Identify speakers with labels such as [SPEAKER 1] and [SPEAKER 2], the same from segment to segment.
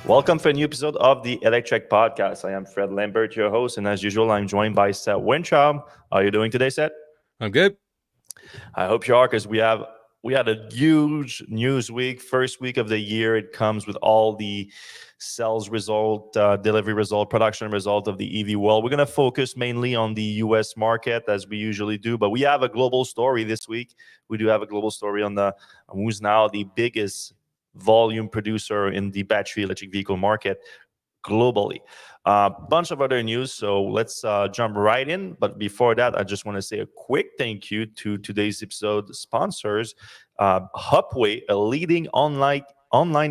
[SPEAKER 1] Welcome for a new episode of the Electrek podcast. I am Fred Lambert, your host, and as usual, I'm joined by Seth Wintraub. How are you doing today, Seth?
[SPEAKER 2] I'm good.
[SPEAKER 1] I hope you are, because we had a huge news week, first week of the year. It comes with all the sales result, delivery result, production result of the EV world. We're going to focus mainly on the US market, as we usually do, but we have a global story this week. We do have a global story on who's now the biggest volume producer in the battery electric vehicle market globally. Bunch of other news, so let's jump right in. But before that, I just want to say a quick thank you to today's episode sponsors. Upway, a leading online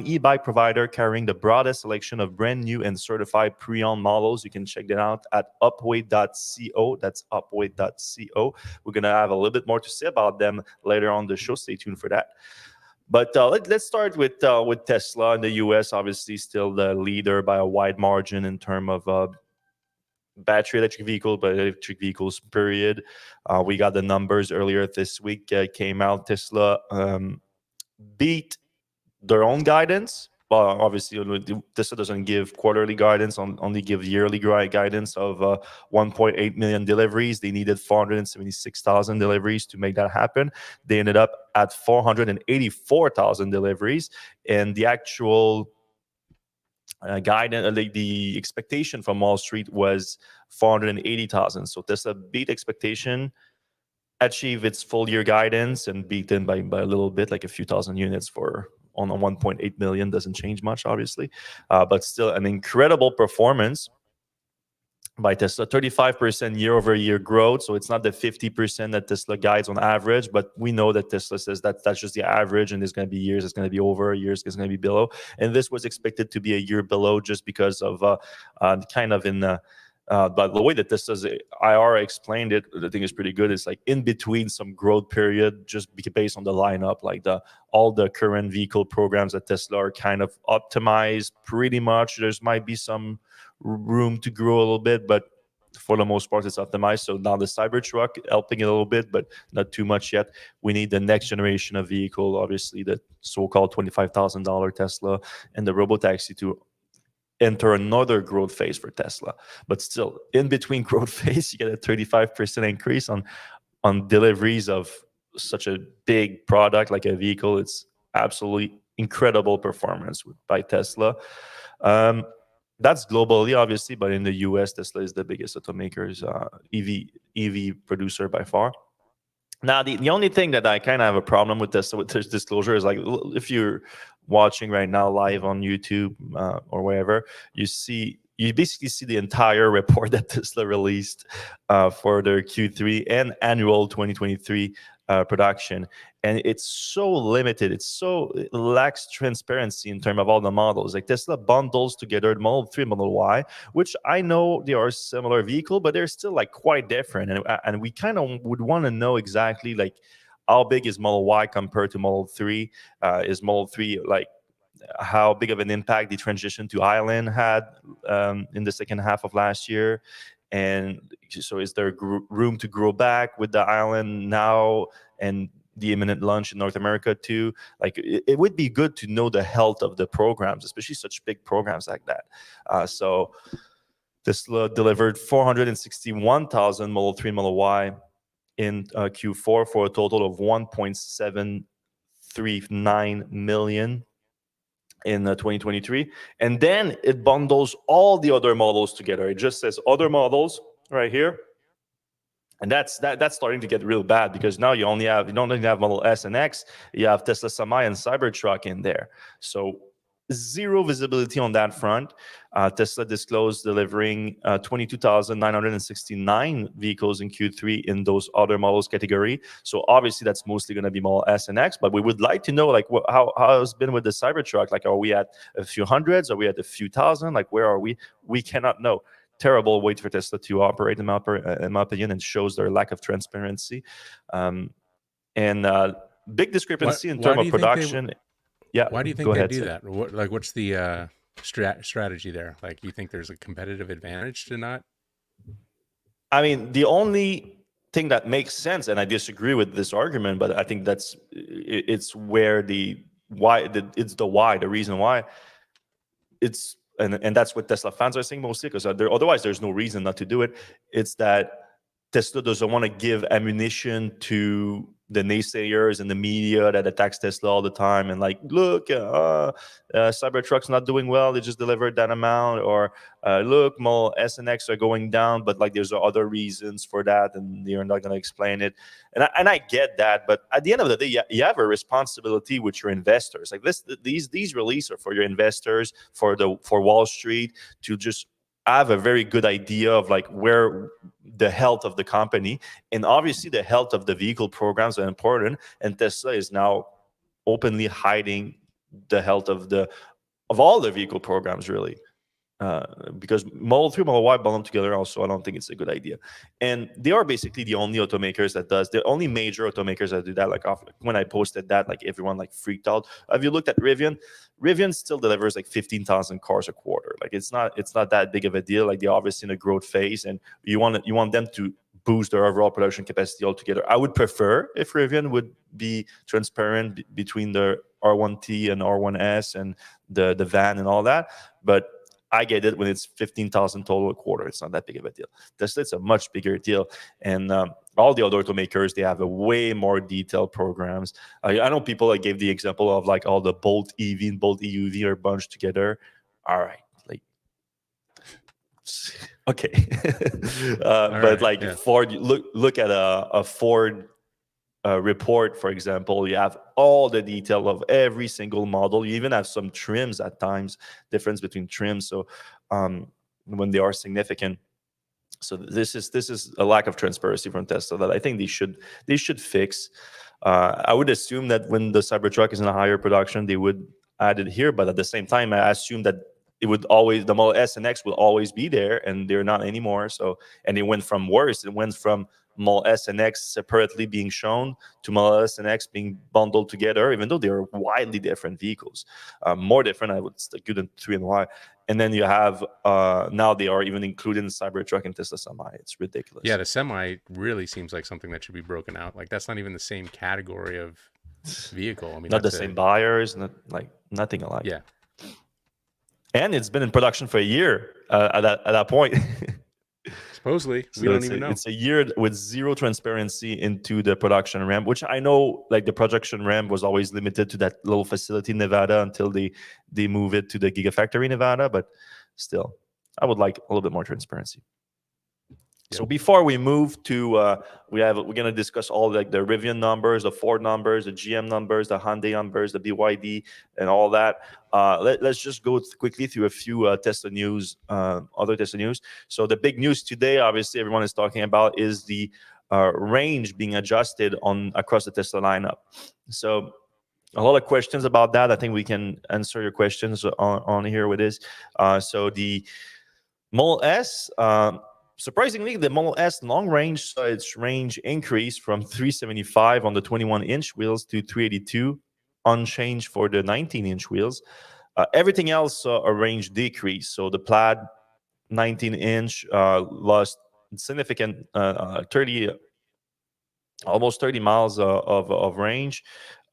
[SPEAKER 1] e-bike provider carrying the broadest selection of brand new and certified pre-owned models. You can check that out at upway.co. That's upway.co. We're going to have a little bit more to say about them later on the show. Stay tuned for that. But let's start with Tesla in the U.S. Obviously, still the leader by a wide margin in terms of battery electric vehicle, but electric vehicles, period. We got the numbers earlier this week. Came out. Tesla beat their own guidance. Well, obviously, Tesla doesn't give quarterly guidance, only give yearly guidance of 1.8 million deliveries. They needed 476,000 deliveries to make that happen. They ended up at 484,000 deliveries. And the actual guidance, the expectation from Wall Street was 480,000. So Tesla beat expectation, achieved its full year guidance, and beat them by a little bit, like a few thousand units on a 1.8 million. Doesn't change much, obviously, but still an incredible performance by Tesla. 35% year-over-year growth. So it's not the 50% that Tesla guides on average, but we know that Tesla says that that's just the average, and there's going to be years it's going to be over, years it's going to be below. And this was expected to be a year below just because of kind of in the but the way that this does it, IR explained it, I think is pretty good. It's like in between some growth period, just based on the lineup, like all the current vehicle programs at Tesla are kind of optimized pretty much. There's might be some room to grow a little bit, but for the most part, it's optimized. So now the Cybertruck helping it a little bit, but not too much yet. We need the next generation of vehicle, obviously the so-called $25,000 Tesla and the Robotaxi to enter another growth phase for Tesla. But still, in between growth phase, you get a 35% increase on deliveries of such a big product like a vehicle. It's absolutely incredible performance by Tesla. That's globally, obviously, but in the US, Tesla is the biggest automaker's EV producer by far. Now, the only thing that I kind of have a problem with this disclosure is, like, if you're watching right now live on YouTube or wherever, you basically see the entire report that Tesla released for their Q3 and annual 2023 production. And it's so limited. It lacks transparency in terms of all the models. Like, Tesla bundles together the Model 3 and Model Y, which I know they are similar vehicle, but they're still like quite different. And we kind of would want to know exactly, like, how big is Model Y compared to Model 3? Is Model 3 like how big of an impact the transition to Island had in the second half of last year? And so is there room to grow back with the Island now and the imminent launch in North America too? Like, it would be good to know the health of the programs, especially such big programs like that. So Tesla delivered 461,000 Model 3 and Model Y in Q4 for a total of 1.739 million in 2023. And then it bundles all the other models together. It just says other models right here. And that's starting to get real bad, because now you don't only have Model S and X, you have Tesla Semi and Cybertruck in there. So zero visibility on that front. Tesla disclosed delivering 22,969 vehicles in Q3 in those other models category. So obviously that's mostly going to be Model S and X, but we would like to know, like, how it's been with the Cybertruck. Like, are we at a few hundreds? Are we at a few thousand? Like, where are we? We cannot know. Terrible way for Tesla to operate, in my opinion, and shows their lack of transparency. And big discrepancy in terms of production. Yeah.
[SPEAKER 2] Why do you think they do that? What's the strategy there? Like, you think there's a competitive advantage to not?
[SPEAKER 1] I mean, the only thing that makes sense, and I disagree with this argument, but I think it's where the reason why it's, and that's what Tesla fans are saying mostly, because otherwise there's no reason not to do it. It's that Tesla doesn't want to give ammunition to the naysayers and the media that attacks Tesla all the time and like, look, Cybertruck's not doing well, they just delivered that amount, or look, Model S and X are going down, but like there's other reasons for that, and you're not going to explain it. And I get that, but at the end of the day, you have a responsibility with your investors. Like these releases are for your investors, for Wall Street, to just have a very good idea of like where the health of the company, and obviously the health of the vehicle programs are important. And Tesla is now openly hiding the health of all the vehicle programs, really. Because Model 3 Model Y bundled together also, I don't think it's a good idea. And they are basically the only automakers that does, the only major automakers that do that. Like when I posted that, like everyone like freaked out. Have you looked at Rivian? Rivian still delivers like 15,000 cars a quarter. Like it's not that big of a deal. Like they're obviously in a growth phase, and you want them to boost their overall production capacity altogether. I would prefer if Rivian would be transparent between the R1T and R1S and the van and all that, but I get it when it's 15,000 total a quarter. It's not that big of a deal. Tesla, it's a much bigger deal. And all the other automakers, they have a way more detailed programs. I know people like gave the example of like all the Bolt EV and Bolt EUV are bunched together. All right. Like, okay. But like Ford, look at a Ford report, for example. You have all the detail of every single model. You even have some trims at times, difference between trims, so when they are significant. So this is a lack of transparency from Tesla that I think they should fix. I would assume that when the Cybertruck is in a higher production, they would add it here, but at the same time, I assume that the Model S and X will always be there, and they're not anymore. So, and it went from worse. It went from Model S and X separately being shown to Model S and X being bundled together, even though they are widely different vehicles. More different, I would stick than 3 and Y. And then you have now they are even including the Cybertruck and Tesla Semi. It's ridiculous.
[SPEAKER 2] Yeah, the Semi really seems like something that should be broken out. Like that's not even the same category of vehicle. I mean,
[SPEAKER 1] not the same buyers, nothing alike.
[SPEAKER 2] Yeah.
[SPEAKER 1] And it's been in production for a year at that point.
[SPEAKER 2] Supposedly,
[SPEAKER 1] so
[SPEAKER 2] we don't even know.
[SPEAKER 1] It's a year with zero transparency into the production ramp, which I know, like the production ramp was always limited to that little facility in Nevada until they move it to the Gigafactory Nevada. But still, I would like a little bit more transparency. So before we move to, we're going to discuss all like the Rivian numbers, the Ford numbers, the GM numbers, the Hyundai numbers, the BYD, and all that. Let's just go quickly through a few Tesla news, other Tesla news. So the big news today, obviously, everyone is talking about is the range being adjusted across the Tesla lineup. So a lot of questions about that. I think we can answer your questions on here with this. So the Model S. Surprisingly, the Model S long range saw its range increase from 375 on the 21-inch wheels to 382, unchanged for the 19-inch wheels. Everything else saw a range decrease. So the Plaid 19-inch lost significant 30, almost 30 miles of range.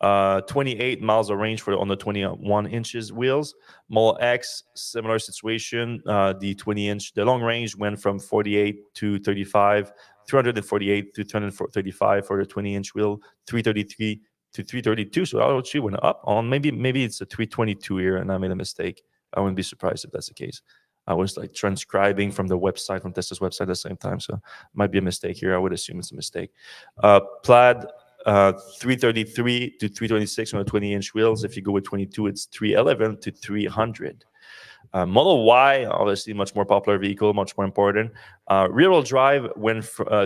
[SPEAKER 1] 28 miles of range on the 21 inches wheels. Model X, similar situation. The 20-inch, the long range went from 48 to 35, 348 to 335 for the 20-inch wheel, 333 to 332. So that actually went up on maybe it's a 322 here, and I made a mistake. I wouldn't be surprised if that's the case. I was like transcribing from the website, from Tesla's website at the same time, so it might be a mistake here. I would assume it's a mistake. Plaid. 333 to 326 on the 20-inch wheels. If you go with 22, it's 311 to 300. Model Y, obviously much more popular vehicle, much more important. Rear-wheel drive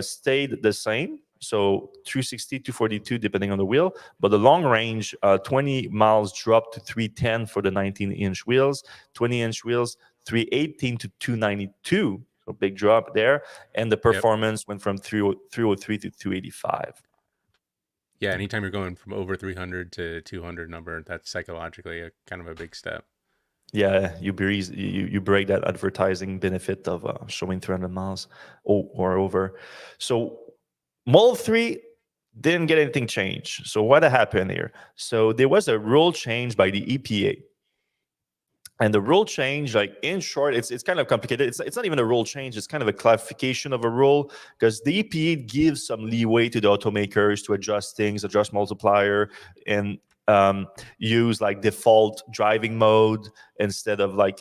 [SPEAKER 1] stayed the same, so 360 to 42 depending on the wheel. But the long range, 20 miles dropped to 310 for the 19-inch wheels. 20-inch wheels, 318 to 292. So big drop there. And the performance went from 303 to 285.
[SPEAKER 2] Yeah, anytime you're going from over 300 to 200 number, that's psychologically a kind of a big step.
[SPEAKER 1] Yeah, you break that advertising benefit of showing 300 miles or over. So Model 3 didn't get anything changed. So what happened here? So there was a rule change by the EPA. And the rule change, like in short, it's kind of complicated. It's not even a rule change. It's kind of a clarification of a rule, because the EPA gives some leeway to the automakers to adjust things, adjust multiplier, and use like default driving mode instead of like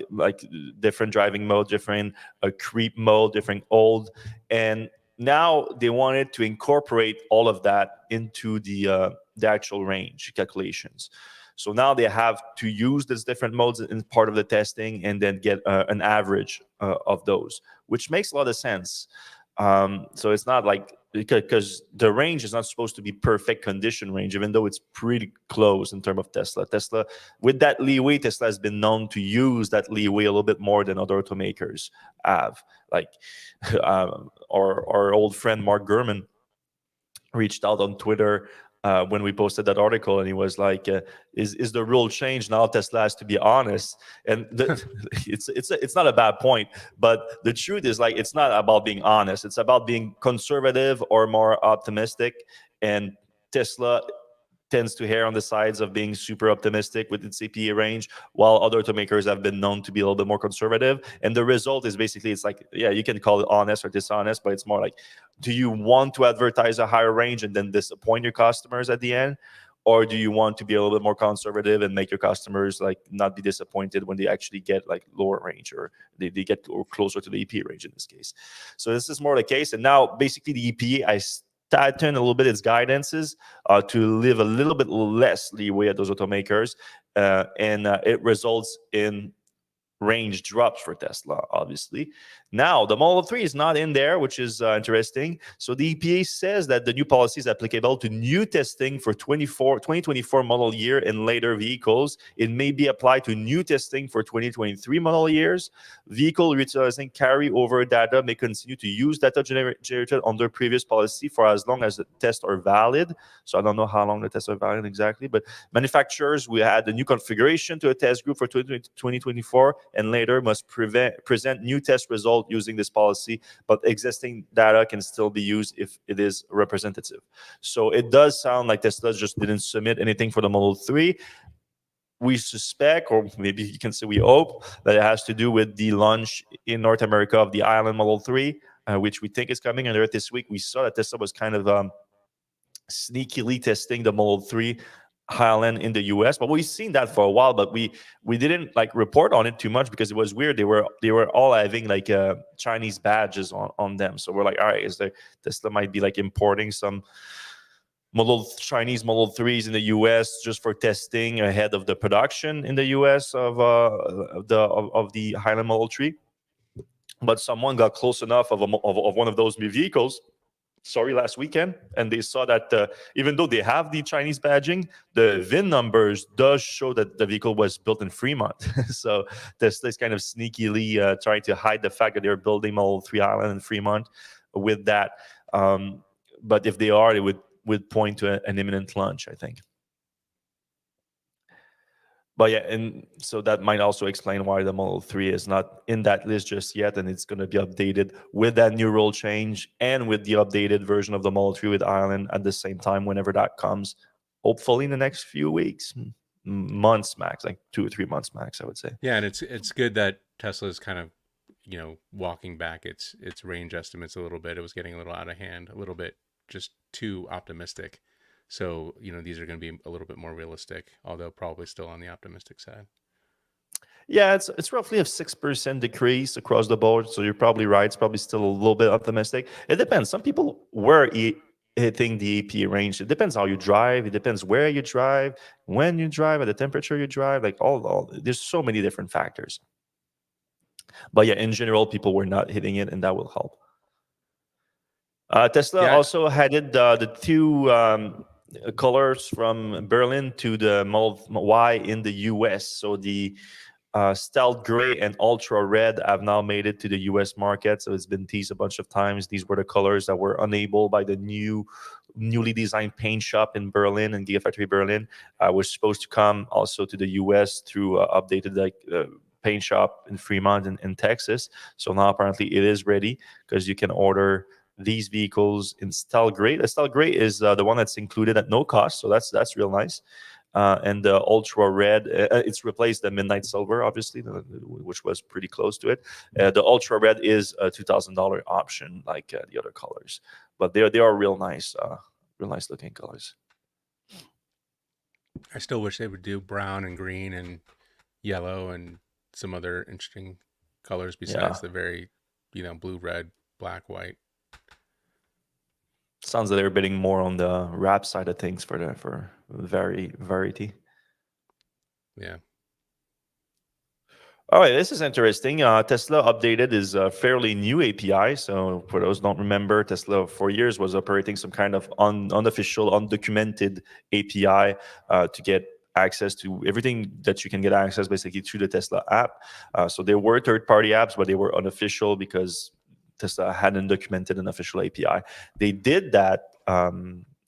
[SPEAKER 1] different driving mode, different creep mode, different old. And now they wanted to incorporate all of that into the actual range calculations. So now they have to use these different modes in part of the testing and then get an average of those, which makes a lot of sense. So it's not like, because the range is not supposed to be perfect condition range, even though it's pretty close in terms of Tesla. Tesla, with that leeway, Tesla has been known to use that leeway a little bit more than other automakers have. Like our old friend Mark Gurman reached out on Twitter when we posted that article, and he was like, "Is the rule changed now? Tesla has to be honest." And it's not a bad point, but the truth is, like, it's not about being honest. It's about being conservative or more optimistic. And Tesla tends to err on the sides of being super optimistic with its EPA range, while other automakers have been known to be a little bit more conservative. And the result is basically, it's like, yeah, you can call it honest or dishonest, but it's more like, do you want to advertise a higher range and then disappoint your customers at the end? Or do you want to be a little bit more conservative and make your customers like not be disappointed when they actually get like lower range, or they get closer to the EPA range in this case? So this is more the case. And now basically the EPA, tighten a little bit its guidances to leave a little bit less leeway at those automakers, and it results in range drops for Tesla, obviously. Now, the Model 3 is not in there, which is interesting. So the EPA says that the new policy is applicable to new testing for 2024 model year and later vehicles. It may be applied to new testing for 2023 model years. Vehicle utilizing carryover data may continue to use data generated under previous policy for as long as the tests are valid. So I don't know how long the tests are valid exactly, but manufacturers will add a new configuration to a test group for 2024 and later must present new test result using this policy, but existing data can still be used if it is representative. So it does sound like Tesla just didn't submit anything for the Model 3. We suspect, or maybe you can say we hope, that it has to do with the launch in North America of the Island Model 3, which we think is coming. And this week we saw that Tesla was kind of sneakily testing the Model 3 Highland in the US, but we've seen that for a while, but we didn't like report on it too much because it was weird. They were all having like Chinese badges on them. So we're like, all right, Tesla might be like importing some Chinese Model 3s in the US just for testing ahead of the production in the US of the Highland Model 3. But someone got close enough of one of those vehicles last weekend, and they saw that even though they have the Chinese badging, the VIN numbers does show that the vehicle was built in Fremont. So Tesla is kind of sneakily trying to hide the fact that they're building Model 3 Island in Fremont with that. But if they are, it would point to an imminent launch, I think. But yeah, and so that might also explain why the Model 3 is not in that list just yet, and it's going to be updated with that new rule change and with the updated version of the Model 3 with Island at the same time whenever that comes, hopefully in the next few weeks, months max, like 2 or 3 months max, I would say.
[SPEAKER 2] Yeah, and it's good that Tesla is kind of, walking back its range estimates a little bit. It was getting a little out of hand, a little bit just too optimistic. So, these are going to be a little bit more realistic, although probably still on the optimistic side.
[SPEAKER 1] Yeah, it's roughly a 6% decrease across the board. So you're probably right. It's probably still a little bit optimistic. It depends. Some people were hitting the EPA range. It depends how you drive. It depends where you drive, when you drive, at the temperature you drive. Like all there's so many different factors. But yeah, in general, people were not hitting it, and that will help. Tesla also added the two colors from Berlin to the Model Y in the US. So the Stealth Gray and Ultra Red have now made it to the US market. So it's been teased a bunch of times. These were the colors that were enabled by the newly designed paint shop in Berlin, and Gigafactory Berlin. Was supposed to come also to the US through updated paint shop in Fremont in Texas. So now apparently it is ready, because you can order these vehicles in Style Gray. The Style Gray is the one that's included at no cost, so that's real nice. And the Ultra Red, it's replaced the Midnight Silver, obviously, which was pretty close to it. The Ultra Red is a $2,000 option, like the other colors, but they are real nice looking colors.
[SPEAKER 2] I still wish they would do brown and green and yellow and some other interesting colors besides the very, blue, red, black, white.
[SPEAKER 1] Sounds like they're bidding more on the wrap side of things for variety.
[SPEAKER 2] Yeah.
[SPEAKER 1] All right, this is interesting. Tesla updated is a fairly new API. So for those who don't remember, Tesla for years was operating some kind of unofficial, undocumented API to get access to everything that you can get access basically through the Tesla app. So there were third-party apps, but they were unofficial because Tesla hadn't documented an official API. They did that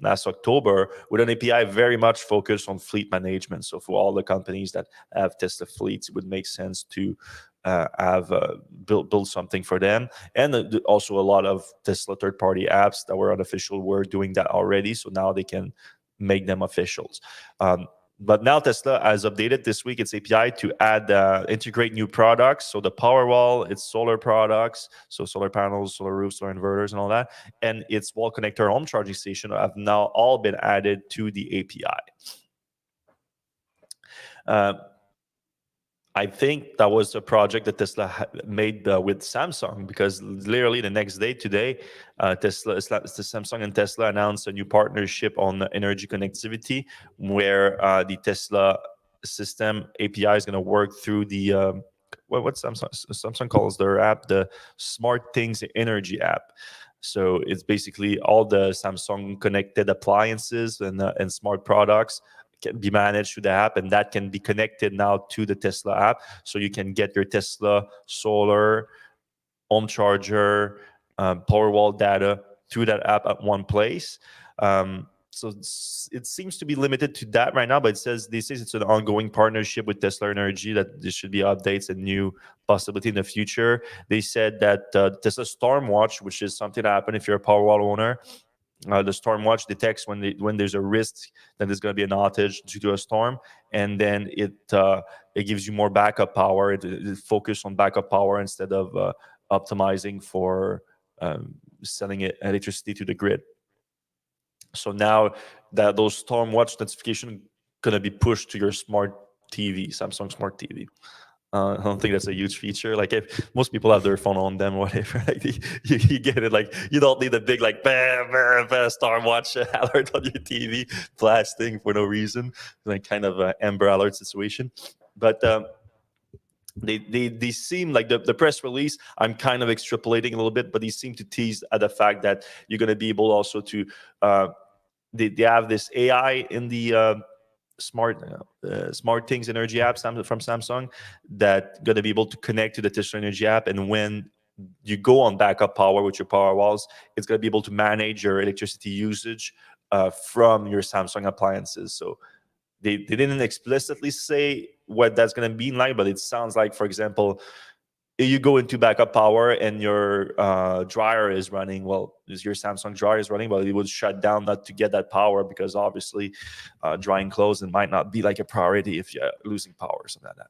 [SPEAKER 1] last October with an API very much focused on fleet management. So for all the companies that have Tesla fleets, it would make sense to have build something for them. And also a lot of Tesla third-party apps that were unofficial were doing that already. So now they can make them officials. But now Tesla has updated this week its API to add integrate new products. So the Powerwall, its solar products, so solar panels, solar roofs, solar inverters, and all that, and its wall connector home charging station have now all been added to the API. I think that was a project that Tesla made with Samsung, because literally the next day, today, Samsung and Tesla announced a new partnership on energy connectivity, where the Tesla system API is going to work through the what Samsung calls their app, the Smart Things Energy app. So it's basically all the Samsung connected appliances and smart products can be managed through the app, and that can be connected now to the Tesla app. So you can get your Tesla solar, home charger, Powerwall data through that app at one place. So it seems to be limited to that right now, but they say it's an ongoing partnership with Tesla Energy, that there should be updates and new possibility in the future. They said that Tesla Stormwatch, which is something that happens if you're a Powerwall owner, the Stormwatch detects when there's a risk that there's going to be an outage due to a storm, and then it gives you more backup power. It focuses on backup power instead of optimizing for selling electricity to the grid. So now that those Stormwatch notifications going to be pushed to your smart TV, Samsung Smart TV. I don't think that's a huge feature. Like, if most people have their phone on them, whatever, like you get it. Like, you don't need a big Stormwatch alert on your TV blasting for no reason, like kind of an Amber Alert situation. But they seem like the press release, I'm kind of extrapolating a little bit, but they seem to tease at the fact that you're going to be able also to they have this AI in the Smart Things Energy app from Samsung that going to be able to connect to the Tesla Energy app, and when you go on backup power with your Powerwalls, it's going to be able to manage your electricity usage from your Samsung appliances. So they didn't explicitly say what that's going to be like, but it sounds like, for example, you go into backup power and your dryer is running. Well, your Samsung dryer is running, but it would shut down not to get that power, because obviously drying clothes, it might not be like a priority if you're losing power or something like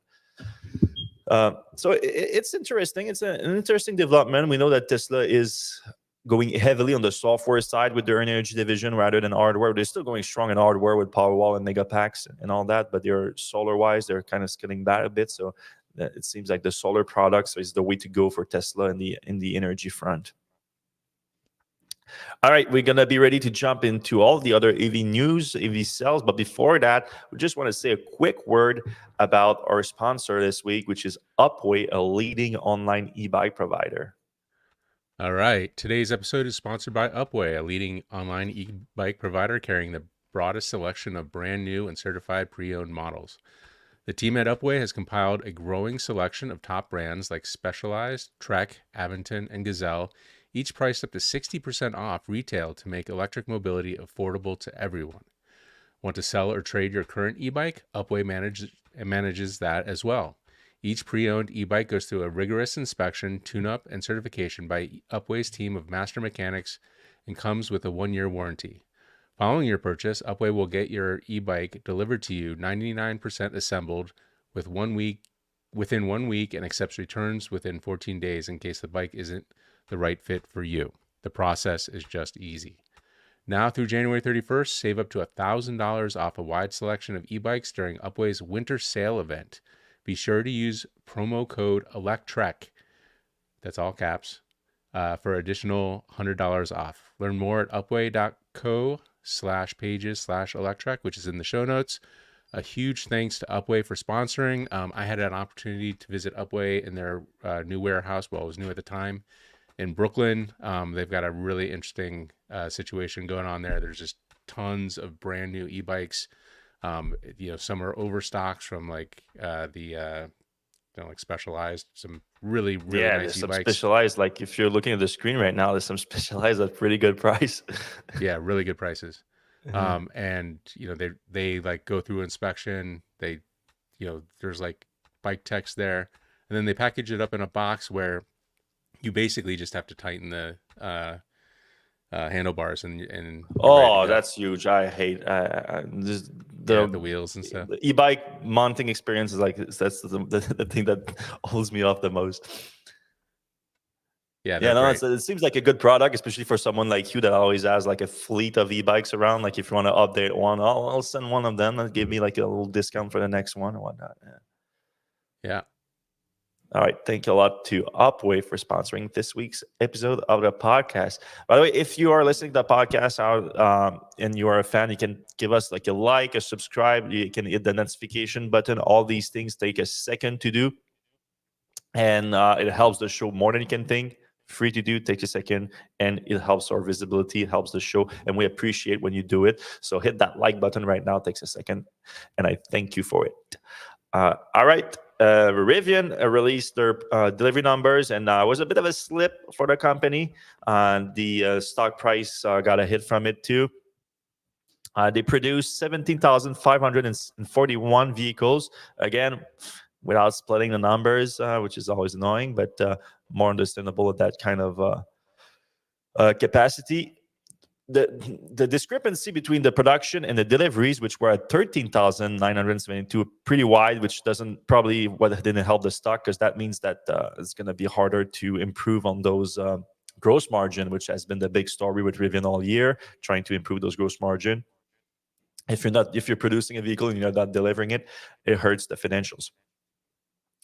[SPEAKER 1] that. So it's interesting. It's an interesting development. We know that Tesla is going heavily on the software side with their energy division rather than hardware. They're still going strong in hardware with Powerwall and Megapacks and all that, but they're solar-wise, they're kind of scaling back a bit. So it seems like the solar products is the way to go for Tesla in the energy front. All right, we're going to be ready to jump into all the other EV news, EV sales. But before that, we just want to say a quick word about our sponsor this week, which is Upway, a leading online e-bike provider.
[SPEAKER 2] All right, today's episode is sponsored by Upway, a leading online e-bike provider carrying the broadest selection of brand new and certified pre-owned models. The team at Upway has compiled a growing selection of top brands like Specialized, Trek, Aventon, and Gazelle, each priced up to 60% off retail to make electric mobility affordable to everyone. Want to sell or trade your current e-bike? Upway manages that as well. Each pre-owned e-bike goes through a rigorous inspection, tune-up, and certification by Upway's team of master mechanics and comes with a 1-year warranty. Following your purchase, Upway will get your e-bike delivered to you 99% assembled within 1 week and accepts returns within 14 days in case the bike isn't the right fit for you. The process is just easy. Now through January 31st, save up to $1,000 off a wide selection of e-bikes during Upway's winter sale event. Be sure to use promo code Electrek, that's all caps, for additional $100 off. Learn more at upway.co/pages/Electrek, which is in the show notes. A huge thanks to Upway for sponsoring. I had an opportunity to visit Upway in their new warehouse. Well, it was new at the time in Brooklyn. They've got a really interesting situation going on there. There's just tons of brand new e-bikes. Some are overstocks from like like Specialized. Some really nice
[SPEAKER 1] there's some
[SPEAKER 2] e-bikes.
[SPEAKER 1] Specialized. Like if you're looking at the screen right now, there's some Specialized at pretty good price.
[SPEAKER 2] Yeah, really good prices. And they like go through inspection. They, there's like bike techs there, and then they package it up in a box where you basically just have to tighten the handlebars and you're ready to go.
[SPEAKER 1] That's huge. I hate
[SPEAKER 2] The wheels and stuff.
[SPEAKER 1] The e-bike mounting experience is like that's the thing that holds me off the most.
[SPEAKER 2] Yeah,
[SPEAKER 1] it seems like a good product, especially for someone like you that always has like a fleet of e-bikes around. Like if you want to update one, I'll send one of them and give me like a little discount for the next one or whatnot.
[SPEAKER 2] Yeah.
[SPEAKER 1] All right. Thank you a lot to Upway for sponsoring this week's episode of the podcast. By the way, if you are listening to the podcast out and you are a fan, you can give us like a like, a subscribe. You can hit the notification button. All these things take a second to do. And it helps the show more than you can think. Free to do, takes a second, and it helps our visibility, it helps the show, and we appreciate when you do it. So hit that like button right now, it takes a second, and I thank you for it. All right. Rivian released their delivery numbers, and it was a bit of a slip for the company. The stock price got a hit from it too. They produced 17,541 vehicles. Again, without splitting the numbers, which is always annoying, but more understandable at that kind of capacity. The discrepancy between the production and the deliveries, which were at 13,972, pretty wide, which didn't help the stock, because that means that it's going to be harder to improve on those gross margin, which has been the big story with Rivian all year, trying to improve those gross margin. If you're producing a vehicle and you're not delivering it, it hurts the financials.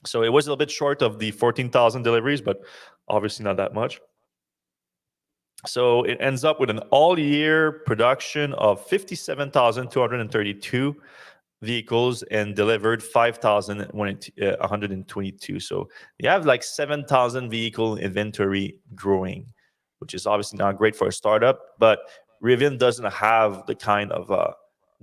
[SPEAKER 1] So it was a little bit short of the 14,000 deliveries, but obviously not that much. So it ends up with an all-year production of 57,232 vehicles and delivered 5,122. So you have like 7,000 vehicle inventory growing, which is obviously not great for a startup. But Rivian doesn't have the kind of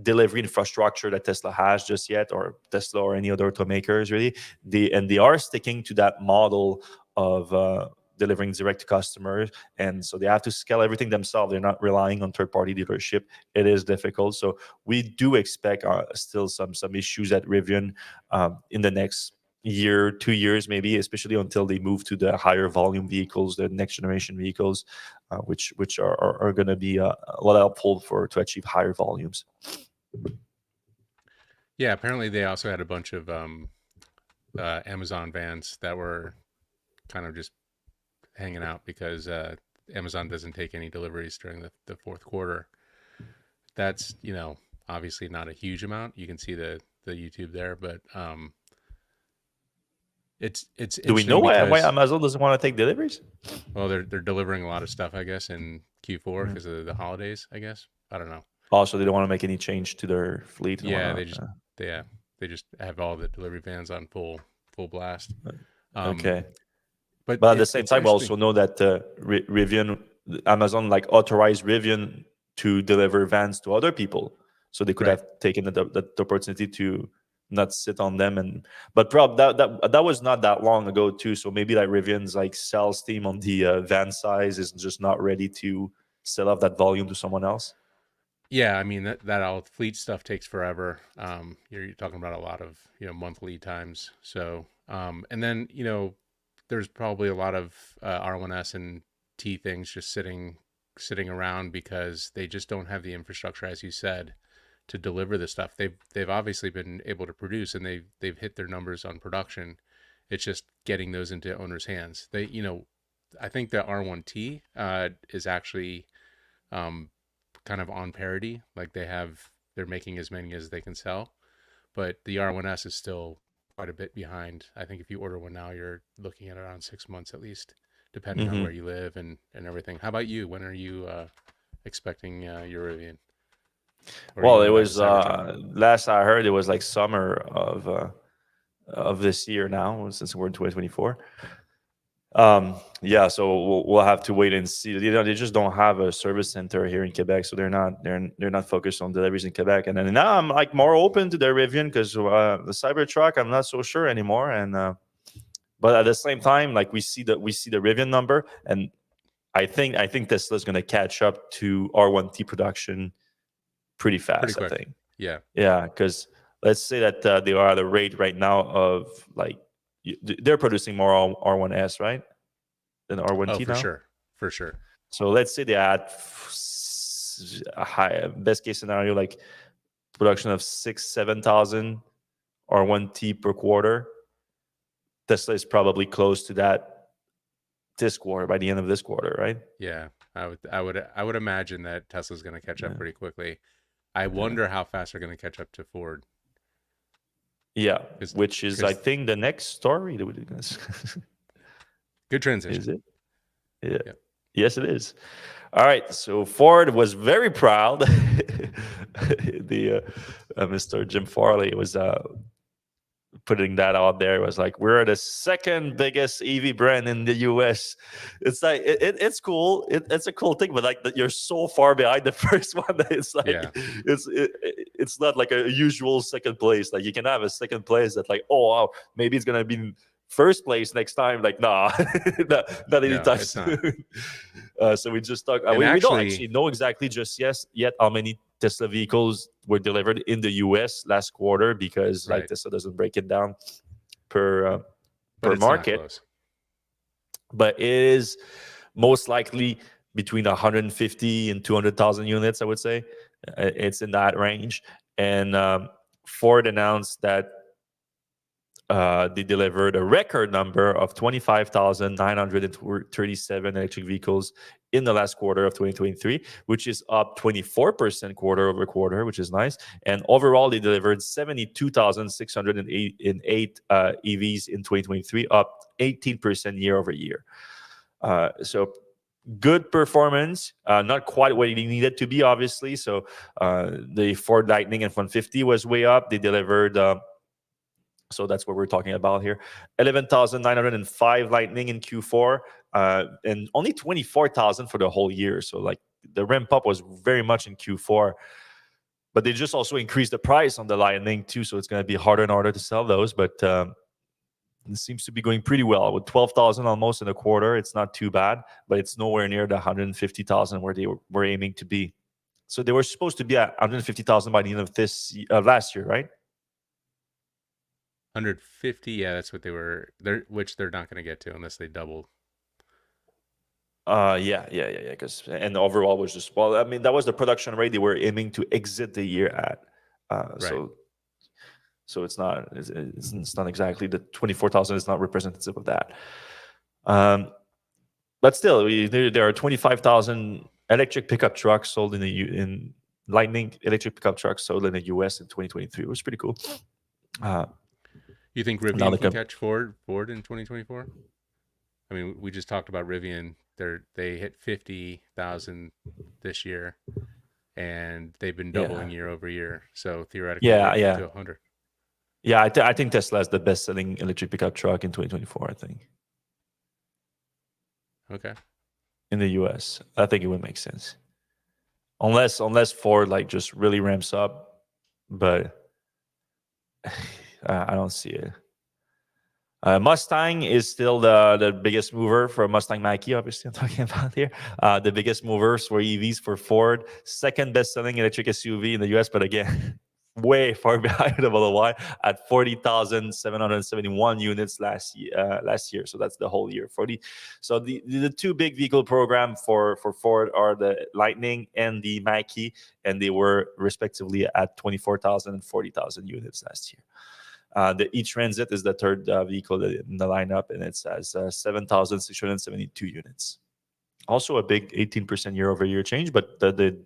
[SPEAKER 1] delivery infrastructure that Tesla has just yet, or Tesla or any other automakers really. They are sticking to that model of delivering direct to customers, and so they have to scale everything themselves. They're not relying on third-party dealership. It is difficult, so we do expect still some issues at Rivian in the next year, 2 years maybe, especially until they move to the higher volume vehicles, the next generation vehicles, which are going to be a lot helpful to achieve higher volumes.
[SPEAKER 2] Yeah, apparently they also had a bunch of Amazon vans that were kind of just hanging out because Amazon doesn't take any deliveries during the fourth quarter. That's, obviously not a huge amount. You can see the YouTube there, but it's
[SPEAKER 1] do we know why Amazon doesn't want to take deliveries?
[SPEAKER 2] Well, they're delivering a lot of stuff, I guess, in Q4 because of the holidays, I guess. I don't know.
[SPEAKER 1] Also, they don't want to make any change to their fleet.
[SPEAKER 2] Yeah, they just have all the delivery vans on full blast.
[SPEAKER 1] Okay. But at the same time, we also know that Rivian, Amazon, authorized Rivian to deliver vans to other people, so they could have taken the opportunity to not sit on them. But that was not that long ago too. So maybe Rivian's sales team on the van size is just not ready to sell off that volume to someone else.
[SPEAKER 2] Yeah, I mean that all fleet stuff takes forever. You're talking about a lot of month lead times. So And then, there's probably a lot of R1S and T things just sitting around because they just don't have the infrastructure, as you said, to deliver the stuff. They've obviously been able to produce, and they've hit their numbers on production. It's just getting those into owners' hands. I think the R1T is actually kind of on parity. Like they're making as many as they can sell, but the R1S is still quite a bit behind. I think if you order one now, you're looking at around 6 months at least, depending on
[SPEAKER 1] Hmm.
[SPEAKER 2] where you live and everything. How about you? When are you expecting your Rivian? Or are you
[SPEAKER 1] Well, it
[SPEAKER 2] going to buy the
[SPEAKER 1] was
[SPEAKER 2] Cybertruck?
[SPEAKER 1] last I heard it was like summer of this year now, since we're in 2024. Yeah, so we'll have to wait and see. They just don't have a service center here in Quebec, so they're not focused on deliveries in Quebec. And then now I'm like more open to the Rivian because the Cybertruck I'm not so sure anymore. And but at the same time, like we see the Rivian number, and I think Tesla's going to catch up to R1T production pretty
[SPEAKER 2] Pretty
[SPEAKER 1] fast. I
[SPEAKER 2] quick.
[SPEAKER 1] think.
[SPEAKER 2] Yeah.
[SPEAKER 1] Yeah, because let's say that they are at a rate right now of like they're producing more R1S, right, than
[SPEAKER 2] Oh,
[SPEAKER 1] R1T
[SPEAKER 2] for
[SPEAKER 1] now.
[SPEAKER 2] sure. For sure.
[SPEAKER 1] So let's say they had a high best case scenario like production of 6,000-7,000 R1T per quarter. Tesla is probably close to that this quarter by the end of this quarter, right?
[SPEAKER 2] Yeah. I would imagine that Tesla's going to catch up
[SPEAKER 1] Yeah,
[SPEAKER 2] pretty quickly. I
[SPEAKER 1] yeah,
[SPEAKER 2] wonder how fast they're going to catch up to Ford.
[SPEAKER 1] yeah.
[SPEAKER 2] Because
[SPEAKER 1] Which is, I
[SPEAKER 2] because
[SPEAKER 1] think, the next story that we do.
[SPEAKER 2] good
[SPEAKER 1] Is
[SPEAKER 2] transition.
[SPEAKER 1] it? Yeah.
[SPEAKER 2] Yep.
[SPEAKER 1] Yes, it is. All right. So Ford was very proud. Mr. Jim Farley was putting that out there. It was like, we're the second biggest EV brand in the US. It's like it's cool. It's a cool thing, but like that you're so far behind the first one that it's like
[SPEAKER 2] Yeah.
[SPEAKER 1] it's not like a usual second place. Like you can have a second place that like, oh wow, maybe it's gonna be first place next time. Like nah, not
[SPEAKER 2] No,
[SPEAKER 1] anytime
[SPEAKER 2] it's not.
[SPEAKER 1] soon. So we just talk.
[SPEAKER 2] And
[SPEAKER 1] We don't actually
[SPEAKER 2] actually,
[SPEAKER 1] know exactly just yet how many Tesla vehicles were delivered in the US last quarter because like
[SPEAKER 2] right.
[SPEAKER 1] Tesla doesn't break it down per uh,
[SPEAKER 2] But
[SPEAKER 1] per
[SPEAKER 2] it's not
[SPEAKER 1] market,
[SPEAKER 2] close.
[SPEAKER 1] but it is most likely between 150 and 200,000 units. I would say it's in that range. And Ford announced that they delivered a record number of 25,937 electric vehicles in the last quarter of 2023, which is up 24% quarter over quarter, which is nice. And overall, they delivered 72,608 EVs in 2023, up 18% year over year. So good performance, not quite what it needed to be, obviously. So the Ford Lightning F-150 was way up. They delivered so that's what we're talking about here. 11,905 Lightning in Q4, and only 24,000 for the whole year. So like the ramp up was very much in Q4, but they just also increased the price on the Lightning too. So it's going to be harder and harder to sell those. But it seems to be going pretty well with 12,000 almost in a quarter. It's not too bad, but it's nowhere near the 150,000 where they were aiming to be. So they were supposed to be at 150,000 by the end of last year, right?
[SPEAKER 2] 150, yeah, that's what which they're not going to get to unless they double.
[SPEAKER 1] Yeah. Because and the overall was just well. I mean, that was the production rate they were aiming to exit the year at. Uh,
[SPEAKER 2] Right.
[SPEAKER 1] so so it's not exactly the 24,000 is not representative of that. Um, but still, there are 25,000 electric pickup trucks sold in Lightning electric pickup trucks sold in the U.S. in 2023. It was pretty cool. Uh,
[SPEAKER 2] You think
[SPEAKER 1] now
[SPEAKER 2] Rivian
[SPEAKER 1] the
[SPEAKER 2] can catch Ford in 2024? I mean, we just talked about Rivian. They hit 50,000 this year, and they've been doubling
[SPEAKER 1] yeah
[SPEAKER 2] year over year. So theoretically, they
[SPEAKER 1] yeah
[SPEAKER 2] can get to
[SPEAKER 1] yeah
[SPEAKER 2] 100.
[SPEAKER 1] yeah. I think Tesla is the best selling electric pickup truck in 2024. I think.
[SPEAKER 2] Okay.
[SPEAKER 1] In the US. I think it would make sense. Unless Ford like just really ramps up, but I don't see it. Mustang is still the biggest mover for Mustang Mach-E, obviously, I'm talking about here. The biggest movers for EVs for Ford. Second best selling electric SUV in the US, but again, way far behind the Model Y at 40,771 units last year. So that's the whole year. 40. So the two big vehicle program for Ford are the Lightning and the Mach-E, and they were respectively at 24,000 and 40,000 units last year. The E-Transit is the third vehicle in the lineup, and it has 7,672 units. Also a big 18% year-over-year change, but the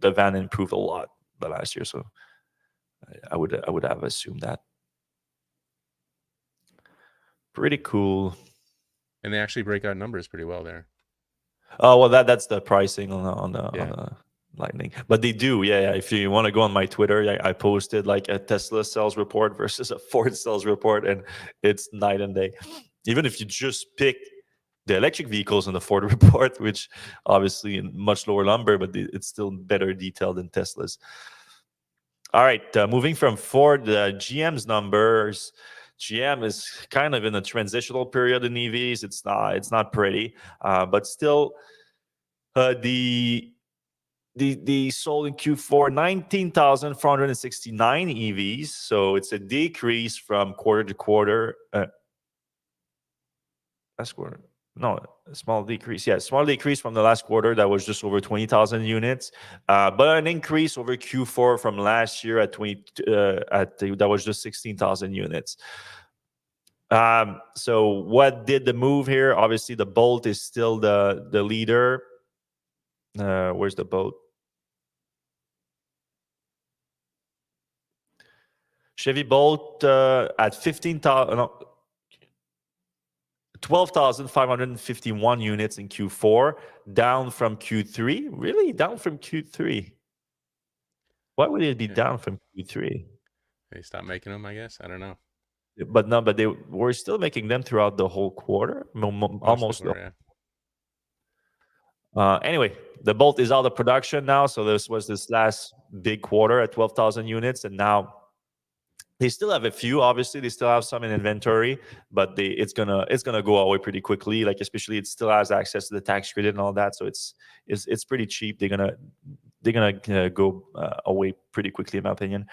[SPEAKER 1] van improved a lot the last year. So I would have assumed that. Pretty cool.
[SPEAKER 2] And they actually break out numbers pretty well there.
[SPEAKER 1] Oh well, that's the pricing on the
[SPEAKER 2] Yeah.
[SPEAKER 1] Lightning, but they do, yeah. If you want to go on my Twitter, I posted like a Tesla sales report versus a Ford sales report, and it's night and day. Even if you just pick the electric vehicles in the Ford report, which obviously in much lower number, but it's still better detailed than Tesla's. All right, moving from Ford, GM's numbers. GM is kind of in a transitional period in EVs. It's not pretty, but still, the sold in Q4 19,469 EVs. So it's a decrease from quarter to quarter. Last quarter. No, a small decrease. Yeah, small decrease from the last quarter that was just over 20,000 units, but an increase over Q4 from last year at that was just 16,000 units. So what did the move here? Obviously, the Bolt is still the leader. Where's the Bolt? Chevy Bolt at 15,000. No, 12,551 units in Q4, down from Q3. Really? Down from Q3? Why would it be down from Q3?
[SPEAKER 2] They stopped making them, I guess. I don't know.
[SPEAKER 1] But no, but they were still making them throughout the whole quarter,
[SPEAKER 2] Most of
[SPEAKER 1] almost.
[SPEAKER 2] the quarter,
[SPEAKER 1] Anyway, the Bolt is out of production now. So this was this last big quarter at 12,000 units, and now they still have a few. Obviously, they still have some in inventory, but it's gonna go away pretty quickly. Like especially, it still has access to the tax credit and all that, so it's pretty cheap. They're gonna go away pretty quickly, in my opinion.